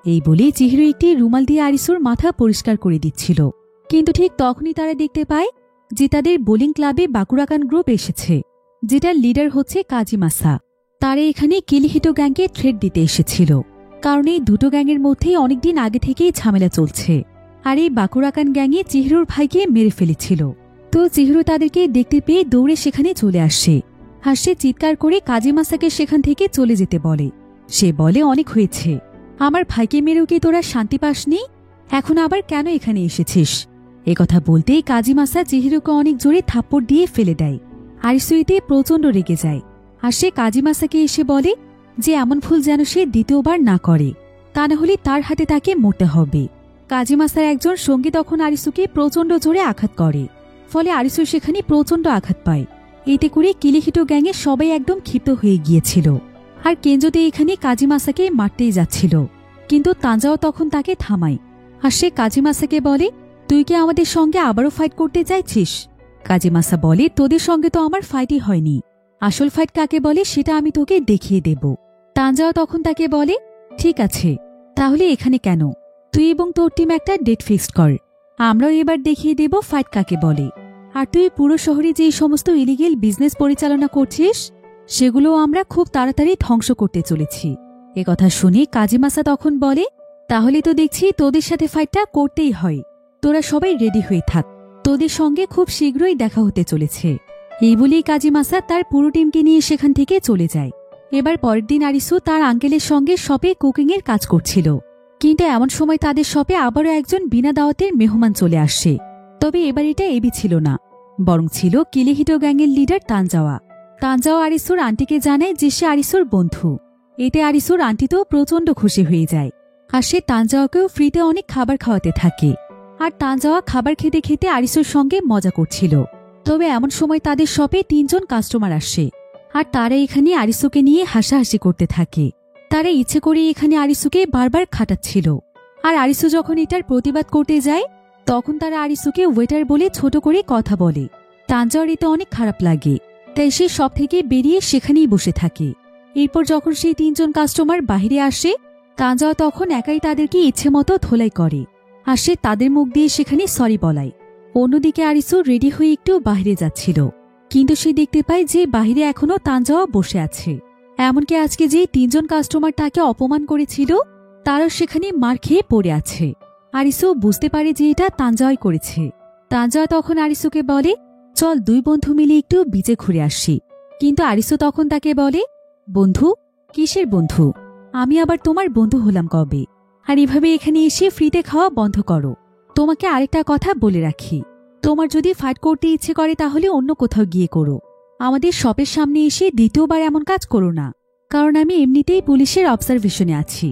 এই বলে চিহিরু একটি রুমাল দিয়ে আরিসুর মাথা পরিষ্কার করে দিচ্ছিল। কিন্তু ঠিক তখনই তারা দেখতে পায় যে তাদের বোলিং ক্লাবে বাকুরাকান গ্রুপ এসেছে, যেটার লিডার হচ্ছে কাজিমাসা। তারা এখানে কিলিহিটো গ্যাংকে থ্রেট দিতে এসেছিল, কারণ এই দুটো গ্যাংয়ের মধ্যেই অনেকদিন আগে থেকেই ঝামেলা চলছে। আর এই বাকুরাকান গ্যাংয়ে চিহিরুর ভাইকে মেরে ফেলেছিল। তো চিহিরু তাদেরকে দেখতে পেয়ে দৌড়ে সেখানে চলে আসে। আর সে চিৎকার করে কাজিমাসাকে সেখান থেকে চলে যেতে বলে। সে বলে অনেক হয়েছে, আমার ভাইকে মেরেও কি তোরা শান্তি পাসনি? এখন আবার কেন এখানে এসেছিস? একথা বলতেই কাজিমাসা চিহিরুকে অনেক জোরে থাপ্পড় দিয়ে ফেলে দেয়। আরিসু এতে প্রচণ্ড রেগে যায়। আর সে কাজিমাসাকে এসে বলে যে এমন ভুল যেন সে দ্বিতীয়বার না করে, তা না হলে তার হাতে তাকে মরতে হবে। কাজিমাসার একজন সঙ্গী তখন আরিসুকে প্রচণ্ড জোরে আঘাত করে। ফলে আরিসু সেখানে প্রচণ্ড আঘাত পায়। এতে করে কিলিহিটো গ্যাংয়ে সবাই একদম ক্ষিপ্ত হয়ে গিয়েছিল। আর কেঞ্জোতে এখানে কাজিমাসাকে মারতেই যাচ্ছিল, কিন্তু তানজাও তখন তাকে থামায়। আর সে কাজিমাসাকে বলে তুই কি আমাদের সঙ্গে আবারও ফাইট করতে চাইছিস? কাজিমাসা বলে তোদের সঙ্গে তো আমার ফাইটই হয়নি, আসল ফাইট কাকে বলে সেটা আমি তোকে দেখিয়ে দেব। তানজাও তখন তাকে বলে ঠিক আছে, তাহলে এখানে কেন? তুই এবং তোর টিম একটা ডেট ফিক্সড কর, আমরাও এবার দেখিয়ে দেব ফাইট কাকে বলে। আর তুই পুরো শহরে যে সমস্ত ইলিগেল বিজনেস পরিচালনা করছিস সেগুলো আমরা খুব তাড়াতাড়ি ধ্বংস করতে চলেছি। একথা শুনে কাজিমাসা তখন বলে তাহলে তো দেখছি তোদের সাথে ফাইটটা করতেই হয়। তোরা সবাই রেডি হয়ে থাক, তোদের সঙ্গে খুব শীঘ্রই দেখা হতে চলেছে। এই বলেই কাজিমাসা তার পুরো টিমকে নিয়ে সেখান থেকে চলে যায়। এবার পরের দিন আরিসু তার আঙ্কেলের সঙ্গে শপে কুকিংয়ের কাজ করছিল। কিন্তু এমন সময় তাদের শপে আবারও একজন বিনা দাওয়াতের মেহমান চলে আসে। তবে এবার এটা এবি ছিল না, বরং ছিল কিলিহিটো গ্যাংয়ের লিডার তানজাওয়া। তানজাওয়া আরিসুর আন্টিকে জানায় যে সে আরিসুর বন্ধু। এতে আরিসুর আন্টি তো প্রচণ্ড খুশি হয়ে যায়। আর সে তানজাওয়াকেও ফ্রিতে অনেক খাবার খাওয়াতে থাকে। আর তানজাওয়া খাবার খেতে খেতে আরিসুর সঙ্গে মজা করছিল। তবে এমন সময় তাদের শপে 3 জন কাস্টমার আসে। আর তারা এখানে আরিসুকে নিয়ে হাসাহাসি করতে থাকে। তারা ইচ্ছে করে এখানে আরিসুকে বারবার খাটাচ্ছিল। আর আরিসু যখন এটার প্রতিবাদ করতে যায় তখন তারা আরিসুকে ওয়েটার বলে ছোট করে কথা বলে। তানজাওয়ার এতে অনেক খারাপ লাগে, তাই সে সব থেকে বেরিয়ে সেখানেই বসে থাকে। এরপর যখন সেই 3 জন কাস্টমার বাহিরে আসে তানজাওয়া তখন একাই তাদেরকে ইচ্ছে মতো ধোলাই করে। আর সে তাদের মুখ দিয়ে সেখানে সরি বলায়। অন্যদিকে আরিসু রেডি হয়ে একটু বাহিরে যাচ্ছিল, কিন্তু সে দেখতে পায় যে বাহিরে এখনো তানজাওয়া বসে আছে। এমনকি আজকে যে 3 জন কাস্টমার তাকে অপমান করেছিল তারাও সেখানে মার খেয়ে পড়ে আছে। আরিসু বুঝতে পারে যে এটা তানজাওয়াই করেছে। তানজাওয়া তখন আরিসুকে বলে চল 2 বন্ধু মিলে একটু বিচে ঘুরে আসি। কিন্তু আরিসু তখন তাকে বলে বন্ধু? কিসের বন্ধু? আমি আবার তোমার বন্ধু হলাম কবে? আর এভাবে এখানে এসে ফ্রিতে খাওয়া বন্ধ করো। তোমাকে আরেকটা কথা বলে রাখি, তোমার যদি ফাইট করতে ইচ্ছে করে তাহলে অন্য কোথাও গিয়ে করো, আমাদের শপের সামনে এসে দ্বিতীয়বার এমন কাজ করো না, কারণ আমি এমনিতেই পুলিশের অবজারভেশনে আছি।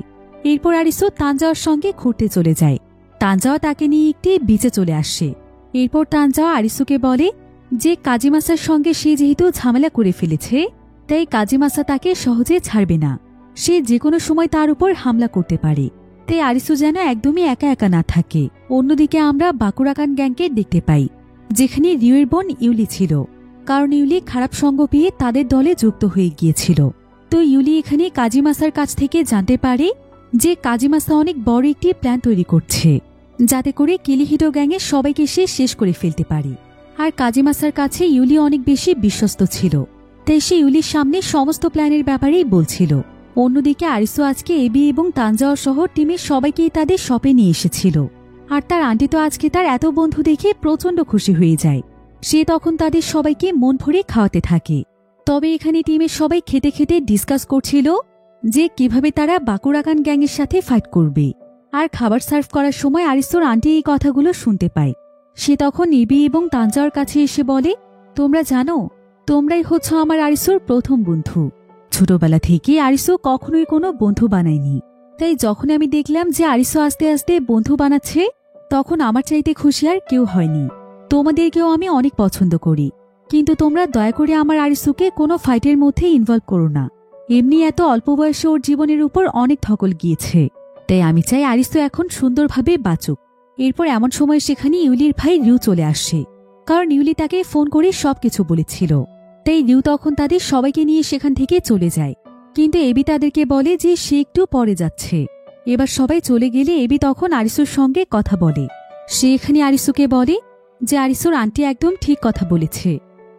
এরপর আরিসু তানজাওয়ার সঙ্গে ঘুরতে চলে যায়। তানজাওয়া তাকে নিয়ে একটি বিচে চলে আসে। এরপর তানজাওয়া আরিসুকে বলে যে কাজিমাসার সঙ্গে সে যেহেতু ঝামেলা করে ফেলেছে তাই কাজিমাসা তাকে সহজে ছাড়বে না, সে যে কোনো সময় তার উপর হামলা করতে পারে। তাই আরিসু যেন একদমই একা একা না থাকে। অন্যদিকে আমরা বাকুরাকান গ্যাংকে দেখতে পাই, যেখানে রিউয়ের বোন ইউলি ছিল, কারণ ইউলি খারাপ সঙ্গ পেয়ে তাদের দলে যুক্ত হয়ে গিয়েছিল। তো ইউলি এখানে কাজিমাসার কাছ থেকে জানতে পারে যে কাজিমাসা অনেক বড় একটি প্ল্যান তৈরি করছে, যাতে করে কিলিহিটো গ্যাংয়ের সবাইকে সে শেষ করে ফেলতে পারে। আর কাজিমাসার কাছে ইউলি অনেক বেশি বিশ্বস্ত ছিল, তাই সে ইউলির সামনে সমস্ত প্ল্যানের ব্যাপারেই বলছিল। অন্যদিকে আরিসু আজকে এবি এবং তানজাওয়া সহ টিমের সবাইকেই তাদের শপে নিয়ে এসেছিল। আর তার আন্টি তো আজকে তার এত বন্ধু দেখে প্রচণ্ড খুশি হয়ে যায়। সে তখন তাদের সবাইকে মন ভরে খাওয়াতে থাকে। তবে এখানে টিমের সবাই খেতে খেতে ডিসকাস করছিল যে কিভাবে তারা বাকুরাকান গ্যাংয়ের সাথে ফাইট করবে। আর খাবার সার্ভ করার সময় আরিসোর আন্টি এই কথাগুলো শুনতে পায়। সে তখন ইবি এবং তানজাওয়ার কাছে এসে বলে, তোমরা জানো, তোমরাই হচ্ছ আমার আরিসোর প্রথম বন্ধু। ছোটবেলা থেকে আরিসো কখনোই কোনো বন্ধু বানায়নি, তাই যখন আমি দেখলাম যে আরিসো আস্তে আস্তে বন্ধু বানাচ্ছে, তখন আমার চাইতে খুশি আর কেউ হয়নি। তোমাদেরকেও আমি অনেক পছন্দ করি, কিন্তু তোমরা দয়া করে আমার আরিসোকে কোনো ফাইটের মধ্যে ইনভলভ করো না। এমনি এত অল্প বয়সে ওর জীবনের উপর অনেক ধকল গিয়েছে, তাই আমি চাই আরিসো এখন সুন্দরভাবে বাঁচুক। এরপর এমন সময় সেখানে ইউলির ভাই রিউ চলে আসে, কারণ ইউলি তাকে ফোন করে সবকিছু বলেছিল। তাই রিউ তখন তাদের সবাইকে নিয়ে সেখান থেকে চলে যায়, কিন্তু এবি তাদেরকে বলে যে সে একটু পরে যাচ্ছে। এবার সবাই চলে গেলে এবি তখন আরিসোর সঙ্গে কথা বলে। সে এখানে আরিসোকে বলে যে আরিসোর আন্টি একদম ঠিক কথা বলেছে,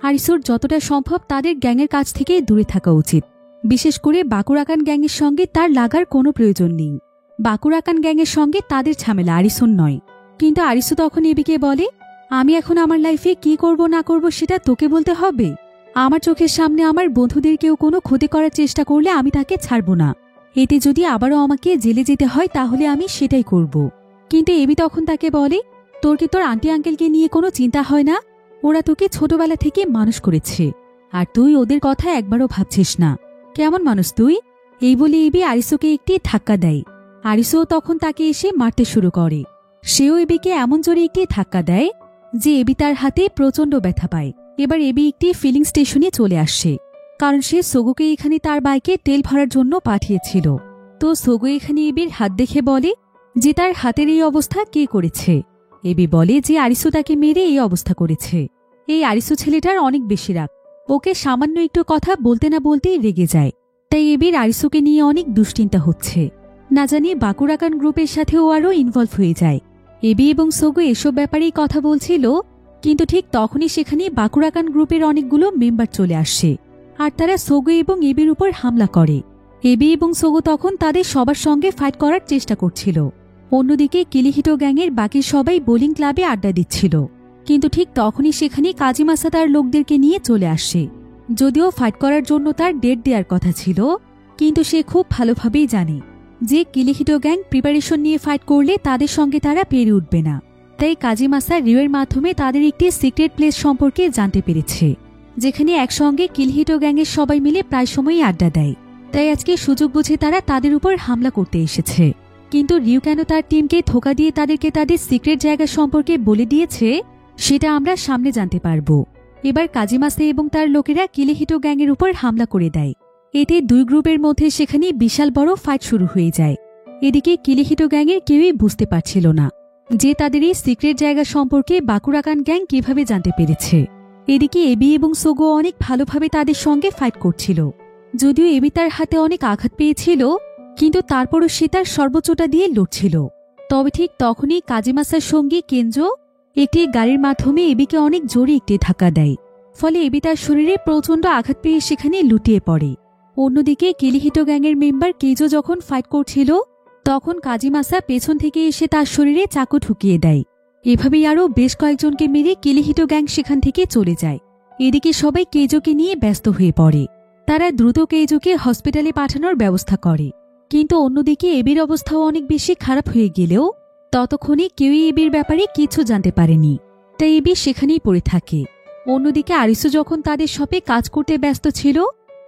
আরিসোর যতটা সম্ভব তাদের গ্যাংয়ের কাছ থেকে দূরে থাকা উচিত। বিশেষ করে বাকুরাকান গ্যাংয়ের সঙ্গে তার লাগার কোনো প্রয়োজন নেই। বাকুরাকান গ্যাংয়ের সঙ্গে তাদের ঝামেলা, আরিসোর নয়। কিন্তু আরিসো তখন এবিকে বলে, আমি এখন আমার লাইফে কি করব না করব সেটা তোকে বলতে হবে? আমার চোখের সামনে আমার বন্ধুদের কেউ কোনো ক্ষতি করার চেষ্টা করলে আমি তাকে ছাড়ব না। এতে যদি আবারও আমাকে জেলে যেতে হয় তাহলে আমি সেটাই করব। কিন্তু এবি তখন তাকে বলে, তোর কি তোর আন্টি আঙ্কেলকে নিয়ে কোনো চিন্তা হয় না? ওরা তোকে ছোটবেলা থেকে মানুষ করেছে, আর তুই ওদের কথা একবারও ভাবছিস না। কেমন মানুষ তুই? এই বলে এবি আরিসোকে একটি ধাক্কা দেয়। আরিসো তখন তাকে এসে মারতে শুরু করে। সেও এবিকে এমন জোরে একটি ধাক্কা দেয় যে এবি তার হাতে প্রচণ্ড ব্যথা পায়। এবার এবি একটি ফিলিং স্টেশনে চলে আসে, কারণ সে সোগোকে এখানে তার বাইকে তেল ভরার জন্য পাঠিয়েছিল। তো সোগো এখানে এবির হাত দেখে বলে যে তার হাতের এই অবস্থা কে করেছে। এবি বলে যে আরিসো তাকে মেরে এই অবস্থা করেছে। এই আরিসো ছেলেটার অনেক বেশি রাগ, ওকে সামান্য একটু কথা বলতে না বলতেই রেগে যায়। তাই এবির আরিসোকে নিয়ে অনেক দুশ্চিন্তা হচ্ছে, না জানি বাকুরাকান গ্রুপের সাথেও আরও ইনভলভ হয়ে যায়। এবি এবং সোগো এসব ব্যাপারেই কথা বলছিল, কিন্তু ঠিক তখনই সেখানে বাকুরাকান গ্রুপের অনেকগুলো মেম্বার চলে আসে, আর তারা সোগো এবং এবির উপর হামলা করে। এবি এবং সোগো তখন তাদের সবার সঙ্গে ফাইট করার চেষ্টা করছিল। অন্যদিকে কিলিহিটো গ্যাংয়ের বাকি সবাই বোলিং ক্লাবে আড্ডা দিচ্ছিল, কিন্তু ঠিক তখনই সেখানে কাজিমাসা তার লোকদেরকে নিয়ে চলে আসে। যদিও ফাইট করার জন্য তার ডেট দেওয়ার কথা ছিল, কিন্তু সে খুব ভালোভাবেই জানে যে কিলিহিটো গ্যাং প্রিপারেশন নিয়ে ফাইট করলে তাদের সঙ্গে তারা পেরে উঠবে না। তাই কাজিমাসা রিউয়ের মাধ্যমে তাদের একটি সিক্রেট প্লেস সম্পর্কে জানতে পেরেছে, যেখানে একসঙ্গে কিলিহিটো গ্যাংয়ের সবাই মিলে প্রায় সময়ই আড্ডা দেয়। তাই আজকে সুযোগ বুঝে তারা তাদের উপর হামলা করতে এসেছে। কিন্তু রিউ কেন তার টিমকে ধোঁকা দিয়ে তাদেরকে তাদের সিক্রেট জায়গা সম্পর্কে বলে দিয়েছে সেটা আমরা সামনে জানতে পারব। এবার কাজিমাসা এবং তার লোকেরা কিলিহিটো গ্যাংয়ের উপর হামলা করে দেয়। এতে দুই গ্রুপের মধ্যে সেখানে বিশাল বড় ফাইট শুরু হয়ে যায়। এদিকে কিলিহিটো গ্যাংয়ের কেউই বুঝতে পারছিল না যে তাদের এই সিক্রেট জায়গা সম্পর্কে বাকুরাকান গ্যাং কিভাবে জানতে পেরেছে। এদিকে এবি এবং সোগো অনেক ভালোভাবে তাদের সঙ্গে ফাইট করছিল। যদিও এবি তার হাতে অনেক আঘাত পেয়েছিল, কিন্তু তারপরও সে তার সর্বোচ্চটা দিয়ে লড়ছিল। তবে ঠিক তখনই কাজিমাসার সঙ্গী কেনজো একটি গাড়ির মাধ্যমে এবিকে অনেক জোরে একটি ধাক্কা দেয়, ফলে এবি তার শরীরে প্রচণ্ড আঘাত পেয়ে সেখানে লুটিয়ে পড়ে। অন্যদিকে কিলিহিটো গ্যাংয়ের মেম্বার কেজো যখন ফাইট করছিল, তখন কাজিমাসা পেছন থেকে এসে তার শরীরে চাকু ঢুকিয়ে দেয়। এভাবেই আরও বেশ কয়েকজনকে মেরে কিলিহিটো গ্যাং সেখান থেকে চলে যায়। এদিকে সবাই কেজোকে নিয়ে ব্যস্ত হয়ে পড়ে। তারা দ্রুত কেজোকে হসপিটালে পাঠানোর ব্যবস্থা করে, কিন্তু অন্যদিকে এবির অবস্থাও অনেক বেশি খারাপ হয়ে গেলেও ততক্ষণে কেউই এবির ব্যাপারে কিছু জানতে পারেনি। তাই এবি সেখানেই পড়ে থাকে। অন্যদিকে আরিসো যখন তাদের শপে কাজ করতে ব্যস্ত ছিল,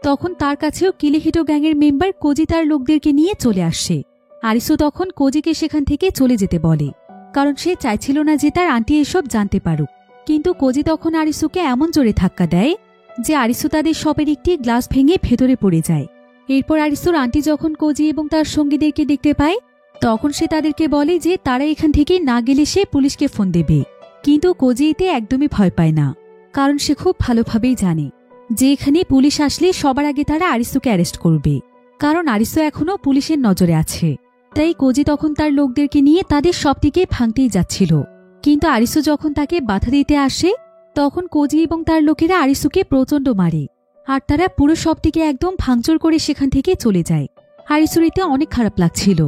তখন তার কাছেও কিলিহিটো গ্যাংয়ের মেম্বার কোজি তার লোকদেরকে নিয়ে চলে আসে। আরিসো তখন কোজিকে সেখান থেকে চলে যেতে বলে, কারণ সে চাইছিল না যে তার আন্টি এসব জানতে পারুক। কিন্তু কোজি তখন আরিসোকে এমন জোরে ধাক্কা দেয় যে আরিসো তাদের শপের একটি গ্লাস ভেঙে ভেতরে পড়ে যায়। এরপর আরিসোর আন্টি যখন কোজি এবং তার সঙ্গীদেরকে দেখতে পায়, তখন সে তাদেরকে বলে যে তারা এখান থেকে না গেলে সে পুলিশকে ফোন দেবে। কিন্তু কোজি এতে একদমই ভয় পায় না, কারণ সে খুব ভালোভাবেই জানে যে এখানে পুলিশ আসলে সবার আগে তারা আরিসোকে অ্যারেস্ট করবে, কারণ আরিসো এখনও পুলিশের নজরে আছে। তাই কোজি তখন তার লোকদেরকে নিয়ে তাদের সবটিকে ভাঙতেই যাচ্ছিল। কিন্তু আরিসো যখন তাকে বাধা দিতে আসে, তখন কোজি এবং তার লোকেরা আরিসোকে প্রচণ্ড মারে, আর তারা পুরো সবটিকে একদম ভাঙচুর করে সেখান থেকে চলে যায়। আরিসোর এতে অনেক খারাপ লাগছিল।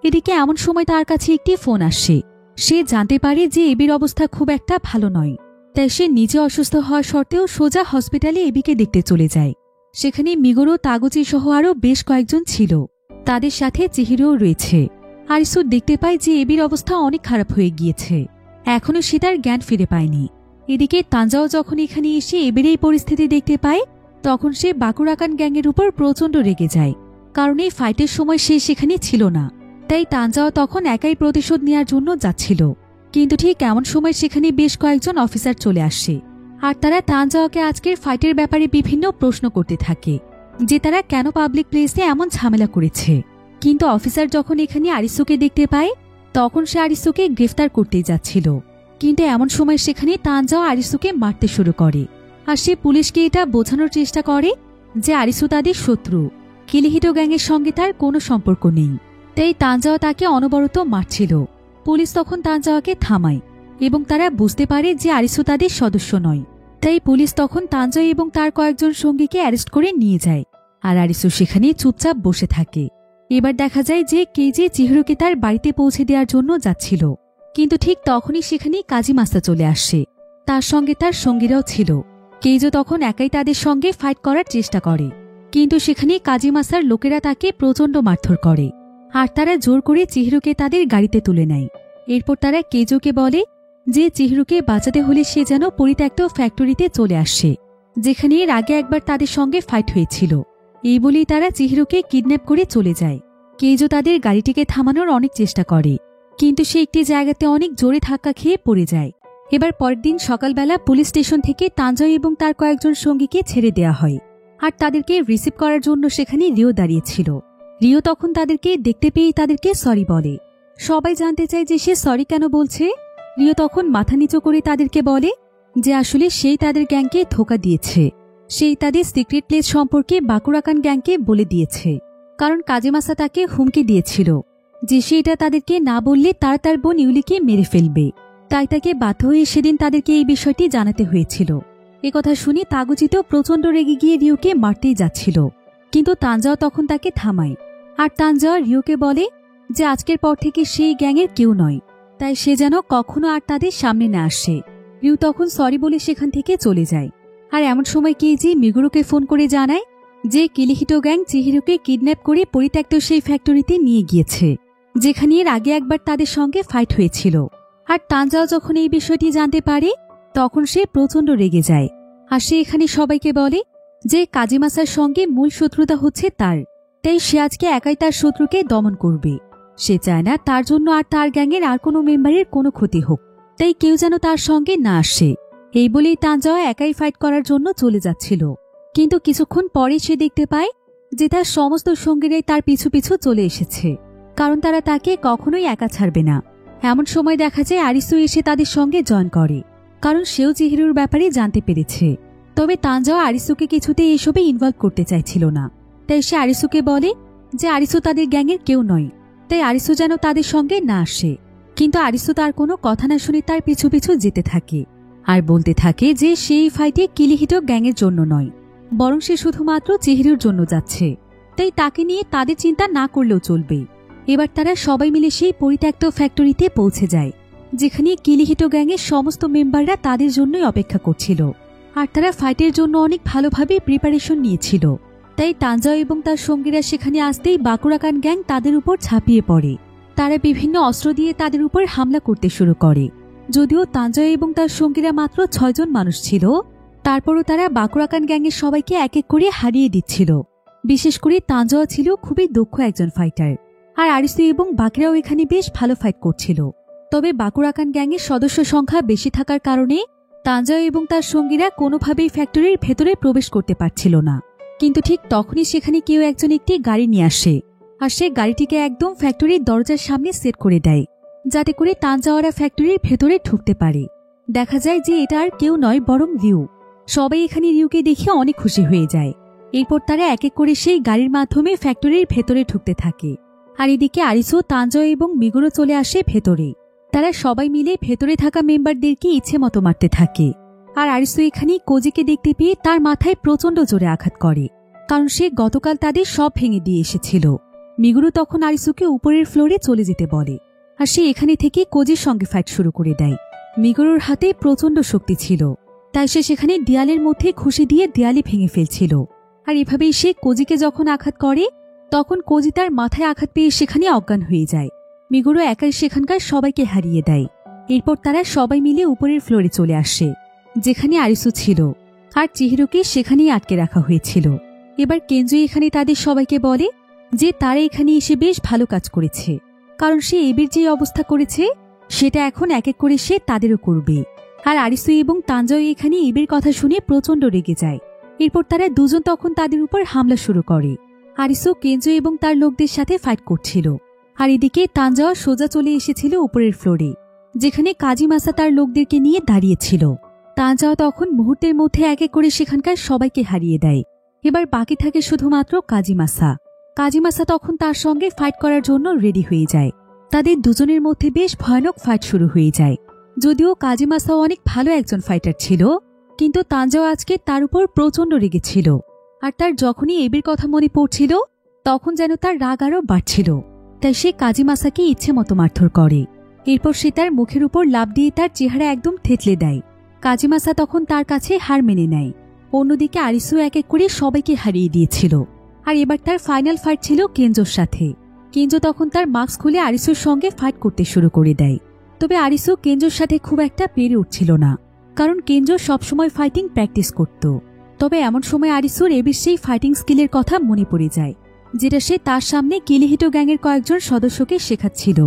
এদিকে এমন সময় তার কাছে একটি ফোন আসে। সে জানতে পারে যে এবির অবস্থা খুব একটা ভালো নয়। তাই তাই সে নিজে অসুস্থ হওয়া সত্ত্বেও সোজা হসপিটালে এবিকে দেখতে চলে যায়। সেখানে মিগোরো, তাগুচি সহ আরও বেশ কয়েকজন ছিল। তাদের সাথে চিহিরোও রয়েছে। আরিসু দেখতে পায় যে এবির অবস্থা অনেক খারাপ হয়ে গিয়েছে। এখনও সে তার জ্ঞান ফিরে পায়নি। এদিকে তানজাও যখন এখানে এসে এবির এই পরিস্থিতি দেখতে পায়, তখন সে বাকুরাকান গ্যাংয়ের উপর প্রচণ্ড রেগে যায়। কারণ এই ফাইটের সময় সে সেখানে ছিল না। তাই তানজাও তখন একাই প্রতিশোধ নেওয়ার জন্য যাচ্ছিল। কিন্তু ঠিক এমন সময় সেখানে বেশ কয়েকজন অফিসার চলে আসে। আর তারা তানজাওকে আজকের ফাইটের ব্যাপারে বিভিন্ন প্রশ্ন করতে থাকে, যে তারা কেন পাবলিক প্লেসে এমন ঝামেলা করেছে। কিন্তু অফিসার যখন এখানে আরিসুকে দেখতে পায়, তখন সে আরিসুকে গ্রেফতার করতেই যাচ্ছিল। কিন্তু এমন সময় সেখানে তানজাও আরিসুকে মারতে শুরু করে। আর সে পুলিশকে এটা বোঝানোর চেষ্টা করে যে আরিসু তাদের শত্রু, কিলিহিটো গ্যাংয়ের সঙ্গে তার কোনো সম্পর্ক নেই। তাই তানজাও তাকে অনবরত মারছিল। পুলিশ তখন তানজাওকে থামায় এবং তারা বুঝতে পারে যে আরিসু তাদের সদস্য নয়। তাই পুলিশ তখন তানজাও এবং তার কয়েকজন সঙ্গীকে অ্যারেস্ট করে নিয়ে যায়। আর আরিসু সেখানে চুপচাপ বসে থাকে। এবার দেখা যায় যে কেইজি চিহিরোকে তার বাড়িতে পৌঁছে দেওয়ার জন্য যাচ্ছিল। কিন্তু ঠিক তখনই সেখানে কাজিমাসা চলে আসে। তার সঙ্গে তার সঙ্গীরাও ছিল। কেইজো তখন একাই তাদের সঙ্গে ফাইট করার চেষ্টা করে। কিন্তু সেখানে কাজিমাসার লোকেরা তাকে প্রচণ্ড মারধর করে। আর তারা জোর করে চিহিরোকে তাদের গাড়িতে তুলে নেয়। এরপর তারা কেইজোকে বলে যে চিহিরোকে বাঁচাতে হলে সে যেন পরিত্যক্ত ফ্যাক্টরিতে চলে আসে, যেখানে এর আগে একবার তাদের সঙ্গে ফাইট হয়েছিল। এই বলেই তারা চিহিরোকে কিডন্যাপ করে চলে যায়। কেইজো তাদের গাড়িটিকে থামানোর অনেক চেষ্টা করে, কিন্তু সে একটি জায়গাতে অনেক জোরে ধাক্কা খেয়ে পড়ে যায়। এবার পরের দিন সকালবেলা পুলিশ স্টেশন থেকে তানজাও এবং তার কয়েকজন সঙ্গীকে ছেড়ে দেওয়া হয়। আর তাদেরকে রিসিভ করার জন্য সেখানে রিও দাঁড়িয়েছিল। রিও তখন তাদেরকে দেখতে পেয়ে তাদেরকে সরি বলে। সবাই জানতে চায় যে সে সরি কেন বলছে। রিও তখন মাথা নিচু করে তাদেরকে বলে যে আসলে সেই তাদের গ্যাংকে ধোঁকা দিয়েছে। সেই তাদের সিক্রেট প্লেস সম্পর্কে বাকুরাকান গ্যাংকে বলে দিয়েছে। কারণ কাজিমাসা তাকে হুমকি দিয়েছিল যে সে এটা তাদেরকে না বললে তারা তার বোন ইউলিকে মেরে ফেলবে। তাই তাকে বাধ্য হয়ে সেদিন তাদেরকে এই বিষয়টি জানাতে হয়েছিল। একথা শুনে তাগুচিতো প্রচণ্ড রেগে গিয়ে রিওকে মারতেই যাচ্ছিল। কিন্তু তানজাও তখন তাকে থামায়। আর তানজাও রিওকে বলে যে আজকের পর থেকে সেই গ্যাংয়ের কেউ নয়, তাই সে যেন কখনো আর তাদের সামনে না আসে। রিও তখন সরি বলে সেখান থেকে চলে যায়। আর এমন সময় কেইজি মিগুরোকে ফোন করে জানায় যে কিলিহিটো গ্যাং চিহিরোকে কিডন্যাপ করে পরিত্যক্ত সেই ফ্যাক্টরিতে নিয়ে গিয়েছে, যেখানে এর আগে একবার তাদের সঙ্গে ফাইট হয়েছিল। আর তানজাও যখন এই বিষয়টি জানতে পারে, তখন সে প্রচণ্ড রেগে যায়। আর সে এখানে সবাইকে বলে যে কাজিমাসার সঙ্গে মূল শত্রুতা হচ্ছে তার। তাই সে আজকে একাই তার শত্রুকে দমন করবে। সে চায় না তার জন্য আর তার গ্যাংয়ের আর কোনো মেম্বারের কোনো ক্ষতি হোক। তাই কেউ যেন তার সঙ্গে না আসে। এই বলেই তানজাও একাই ফাইট করার জন্য চলে যাচ্ছিল। কিন্তু কিছুক্ষণ পরে সে দেখতে পায় যে তার সমস্ত সঙ্গীরাই তার পিছু পিছু চলে এসেছে, কারণ তারা তাকে কখনোই একা ছাড়বে না। এমন সময় দেখা যায় আরিসু এসে তাদের সঙ্গে জয়েন করে, কারণ সেও চিহিরোর ব্যাপারে জানতে পেরেছে। তবে তানজাও আরিসুকে কিছুতেই এসবে ইনভলভ করতে চাইছিল না। তাই সে আরিসুকে বলে যে আরিসু তাদের গ্যাংয়ের কেউ নয়, তাই আরিসু যেন তাদের সঙ্গে না আসে। কিন্তু আরিসু তার কোনো কথা না শুনে তার পিছু পিছু যেতে থাকে আর বলতে থাকে যে সেই ফাইটে কিলিহিটো গ্যাংয়ের জন্য নয়, বরং সে শুধুমাত্র চিহিরোর জন্য যাচ্ছে। তাই তাকে নিয়ে তাদের চিন্তা না করলেও চলবে। এবার তারা সবাই মিলে সেই পরিত্যক্ত ফ্যাক্টরিতে পৌঁছে যায়, যেখানে কিলিহিটো গ্যাংয়ের সমস্ত মেম্বাররা তাদের জন্যই অপেক্ষা করছিল। আর তারা ফাইটের জন্য অনেক ভালোভাবে প্রিপারেশন নিয়েছিল। তাই তানজাও এবং তার সঙ্গীরা সেখানে আসতেই বাকুরাকান গ্যাং তাদের উপর ঝাঁপিয়ে পড়ে। তারা বিভিন্ন অস্ত্র দিয়ে তাদের উপর হামলা করতে শুরু করে। যদিও তানজাও এবং তার সঙ্গীরা মাত্র 6 জন মানুষ ছিল, তারপরও তারা বাকুরাকান গ্যাংয়ের সবাইকে এক এক করে হারিয়ে দিচ্ছিল। বিশেষ করে তানজাও ছিল খুবই দক্ষ একজন ফাইটার। আর আরিসু এবং বাকিরাও এখানে বেশ ভালো ফাইট করছিল। তবে বাকুরাকান গ্যাংয়ের সদস্য সংখ্যা বেশি থাকার কারণে তানজাও এবং তার সঙ্গীরা কোনোভাবেই ফ্যাক্টরির ভেতরে প্রবেশ করতে পারছিল না। কিন্তু ঠিক তখনই সেখানে কেউ একজন একটি গাড়ি নিয়ে আসে। আর সে গাড়িটিকে একদম ফ্যাক্টরির দরজার সামনে সেট করে দেয়, যাতে করে তানজাওয়ারা ফ্যাক্টরির ভেতরে ঢুকতে পারে। দেখা যায় যে এটা আর কেউ নয়, বরং রিউ। সবাই এখানে রিউকে দেখে অনেক খুশি হয়ে যায়। এরপর তারা এক এক করে সেই গাড়ির মাধ্যমে ফ্যাক্টরির ভেতরে ঢুকতে থাকে। আর এদিকে আরিসু, তানজাও এবং মিগুরো চলে আসে ভেতরে। তারা সবাই মিলে ভেতরে থাকা মেম্বারদেরকে ইচ্ছে মতো মারতে থাকে। আর আরিসু এখানে কোজিকে দেখতে পেয়ে তার মাথায় প্রচণ্ড জোরে আঘাত করে, কারণ সে গতকাল তাদের সব ভেঙে দিয়ে এসেছিল। মিগুরো তখন আরিসুকে উপরের ফ্লোরে চলে যেতে বলে। আর সে এখানে থেকে কোজির সঙ্গে ফাইট শুরু করে দেয়। মিগোরোর হাতে প্রচণ্ড শক্তি ছিল, তাই সে সেখানে দেয়ালের মধ্যে ঘুষি দিয়ে দেয়ালে ভেঙে ফেলছিল। আর এভাবেই সে কোজিকে যখন আঘাত করে তখন কোজি তার মাথায় আঘাত পেয়ে সেখানে অজ্ঞান হয়ে যায়। মিগোরো একাই সেখানকার সবাইকে হারিয়ে দেয়। এরপর তারা সবাই মিলে উপরের ফ্লোরে চলে আসে, যেখানে আরিসু ছিল, আর চিহিরোকে সেখানেই আটকে রাখা হয়েছিল। এবার কেঞ্জো এখানে তাদের সবাইকে বলে যে তারা এখানে এসে বেশ ভালো কাজ করেছে, কারণ সে এবির যে অবস্থা করেছে সেটা এখন এক এক করে সে তাদেরও করবে। আর আরিসু এবং তানজাও এখানে এবির কথা শুনে প্রচণ্ড রেগে যায়। এরপর তারা দুজন তখন তাদের উপর হামলা শুরু করে। আরিসু কেঞ্জো এবং তার লোকদের সাথে ফাইট করছিল, আর এদিকে তানজাও সোজা চলে এসেছিল উপরের ফ্লোরে, যেখানে কাজিমাসা তার লোকদেরকে নিয়ে দাঁড়িয়েছিল। তানজাও তখন মুহূর্তের মধ্যে এক এক করে সেখানকার সবাইকে হারিয়ে দেয়। এবার বাকি থাকে শুধুমাত্র কাজিমাসা। কাজিমাসা তখন তার সঙ্গে ফাইট করার জন্য রেডি হয়ে যায়। তাদের দুজনের মধ্যে বেশ ভয়ানক ফাইট শুরু হয়ে যায়। যদিও কাজিমাসাও অনেক ভালো একজন ফাইটার ছিল, কিন্তু তানজাও আজকে তার উপর প্রচণ্ড রেগেছিল। আর তার যখনই এবির কথা মনে পড়ছিল তখন যেন তার রাগ আরও বাড়ছিল। তাই সে কাজিমাসাকে ইচ্ছে মতো মারধর করে। এরপর সে তার মুখের উপর লাফ দিয়ে তার চেহারা একদম থেতলে দেয়। কাজিমাসা তখন তার কাছে হার মেনে নেয়। অন্যদিকে আরিসু এক এক করে সবাইকে হারিয়ে দিয়েছিল। আর এবার তার ফাইনাল ফাইট ছিল কেঞ্জোর সাথে। কেঞ্জো তখন তার মাস্ক খুলে আরিসুর সঙ্গে ফাইট করতে শুরু করে দেয়। তবে আরিসু কেঞ্জোর সাথে খুব একটা পেরে উঠছিল না, কারণ কেঞ্জো সবসময় ফাইটিং প্র্যাকটিস করত। তবে এমন সময় আরিসুর এবির সেই ফাইটিং স্কিলের কথা মনে পড়ে যায়, যেটা সে তার সামনে কিলিহিটো গ্যাংয়ের কয়েকজন সদস্যকে শেখাচ্ছিল।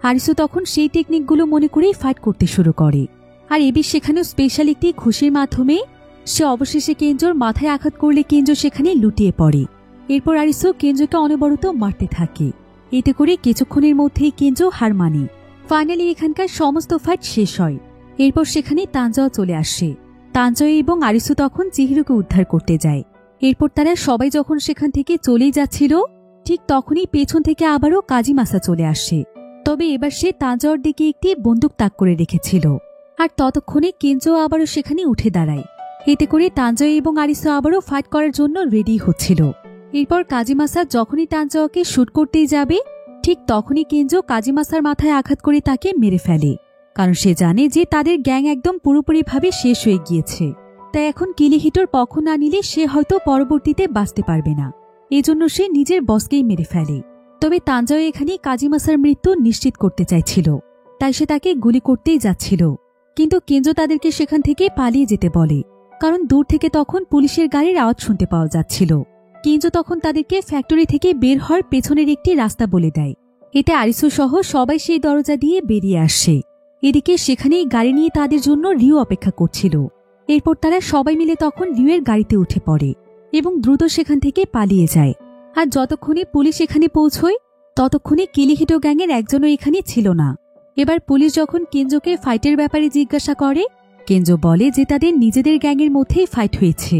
আরিসু তখন সেই টেকনিকগুলো মনে করেই ফাইট করতে শুরু করে। আর এবির সেখানেও স্পেশাল একটি ঘুষির মাধ্যমে সে অবশেষে কেঞ্জোর মাথায় আঘাত করলে কেঞ্জো সেখানে লুটিয়ে পড়ে। এরপর আরিসু কেঞ্জোকে অনবরত মারতে থাকে। এতে করে কিছুক্ষণের মধ্যেই কেঞ্জো হার মানে। ফাইনালি এখানকার সমস্ত ফাইট শেষ হয়। এরপর সেখানে তানজাও চলে আসে। তানজাও এবং আরিসু তখন চিহিরোকে উদ্ধার করতে যায়। এরপর তারা সবাই যখন সেখান থেকে চলেই যাচ্ছিল ঠিক তখনই পেছন থেকে আবারও কাজিমাসা চলে আসে। তবে এবার সে তানজাওর দিকে একটি বন্দুক তাক করে রেখেছিল। আর ততক্ষণে কেঞ্জো আবারও সেখানে উঠে দাঁড়ায়। এতে করে তানজাও এবং আরিসু আবারও ফাইট করার জন্য রেডি হচ্ছিল। এরপর কাজিমাসা যখনই তানজাওকে শুট করতেই যাবে ঠিক তখনই কেঞ্জো কাজিমাসার মাথায় আঘাত করে তাকে মেরে ফেলে, কারণ সে জানে যে তাদের গ্যাং একদম পুরোপুরিভাবে শেষ হয়ে গিয়েছে। তাই এখন কিলিহিটোর পক্ষ না নিলে সে হয়তো পরবর্তীতে বাঁচতে পারবে না। এজন্য সে নিজের বসকেই মেরে ফেলে। তবে তানজাও এখানে কাজিমাসার মৃত্যু নিশ্চিত করতে চাইছিল, তাই সে তাকে গুলি করতেই যাচ্ছিল। কিন্তু কেঞ্জো তাদেরকে সেখান থেকে পালিয়ে যেতে বলে, কারণ দূর থেকে তখন পুলিশের গাড়ির আওয়াজ শুনতে পাওয়া যাচ্ছিল। কেঞ্জো তখন তাদেরকে ফ্যাক্টরি থেকে বের হওয়ার পেছনের একটি রাস্তা বলে দেয়। এতে আরিসু সহ সবাই সেই দরজা দিয়ে বেরিয়ে আসে। এদিকে সেখানেই গাড়ি নিয়ে তাদের জন্য রিউ অপেক্ষা করছিল। এরপর তারা সবাই মিলে তখন রিউয়ের গাড়িতে উঠে পড়ে এবং দ্রুত সেখান থেকে পালিয়ে যায়। আর যতক্ষণে পুলিশ এখানে পৌঁছয় ততক্ষণে কিলিহিটো গ্যাংয়ের একজনও এখানে ছিল না। এবার পুলিশ যখন কেঞ্জোকে ফাইটের ব্যাপারে জিজ্ঞাসা করে, কেঞ্জো বলে যে তাদের নিজেদের গ্যাংয়ের মধ্যেই ফাইট হয়েছে,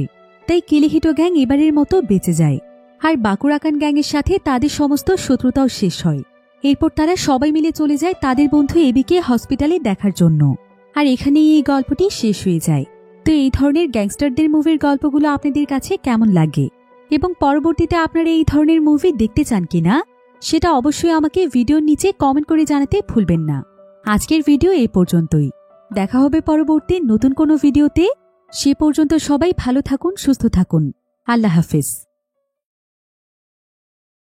তাই কিলিহিটো গ্যাং এবারের মতো বেঁচে যায়। আর বাকুরাকান গ্যাংয়ের সাথে তাদের সমস্ত শত্রুতাও শেষ হয়। এরপর তারা সবাই মিলে চলে যায় তাদের বন্ধু এবিকে হসপিটালে দেখার জন্য। আর এখানেই এই গল্পটি শেষ হয়ে যায়। তো এই ধরনের গ্যাংস্টারদের মুভির গল্পগুলো আপনাদের কাছে কেমন লাগে এবং পরবর্তীতে আপনারা এই ধরনের মুভি দেখতে চান কিনা সেটা অবশ্যই আমাকে ভিডিওর নিচে কমেন্ট করে জানাতে ভুলবেন না। আজকের ভিডিও এই পর্যন্তই। দেখা হবে পরবর্তী নতুন কোনো ভিডিওতে। সে পর্যন্ত সবাই ভালো থাকুন, সুস্থ থাকুন। আল্লাহ হাফেজ।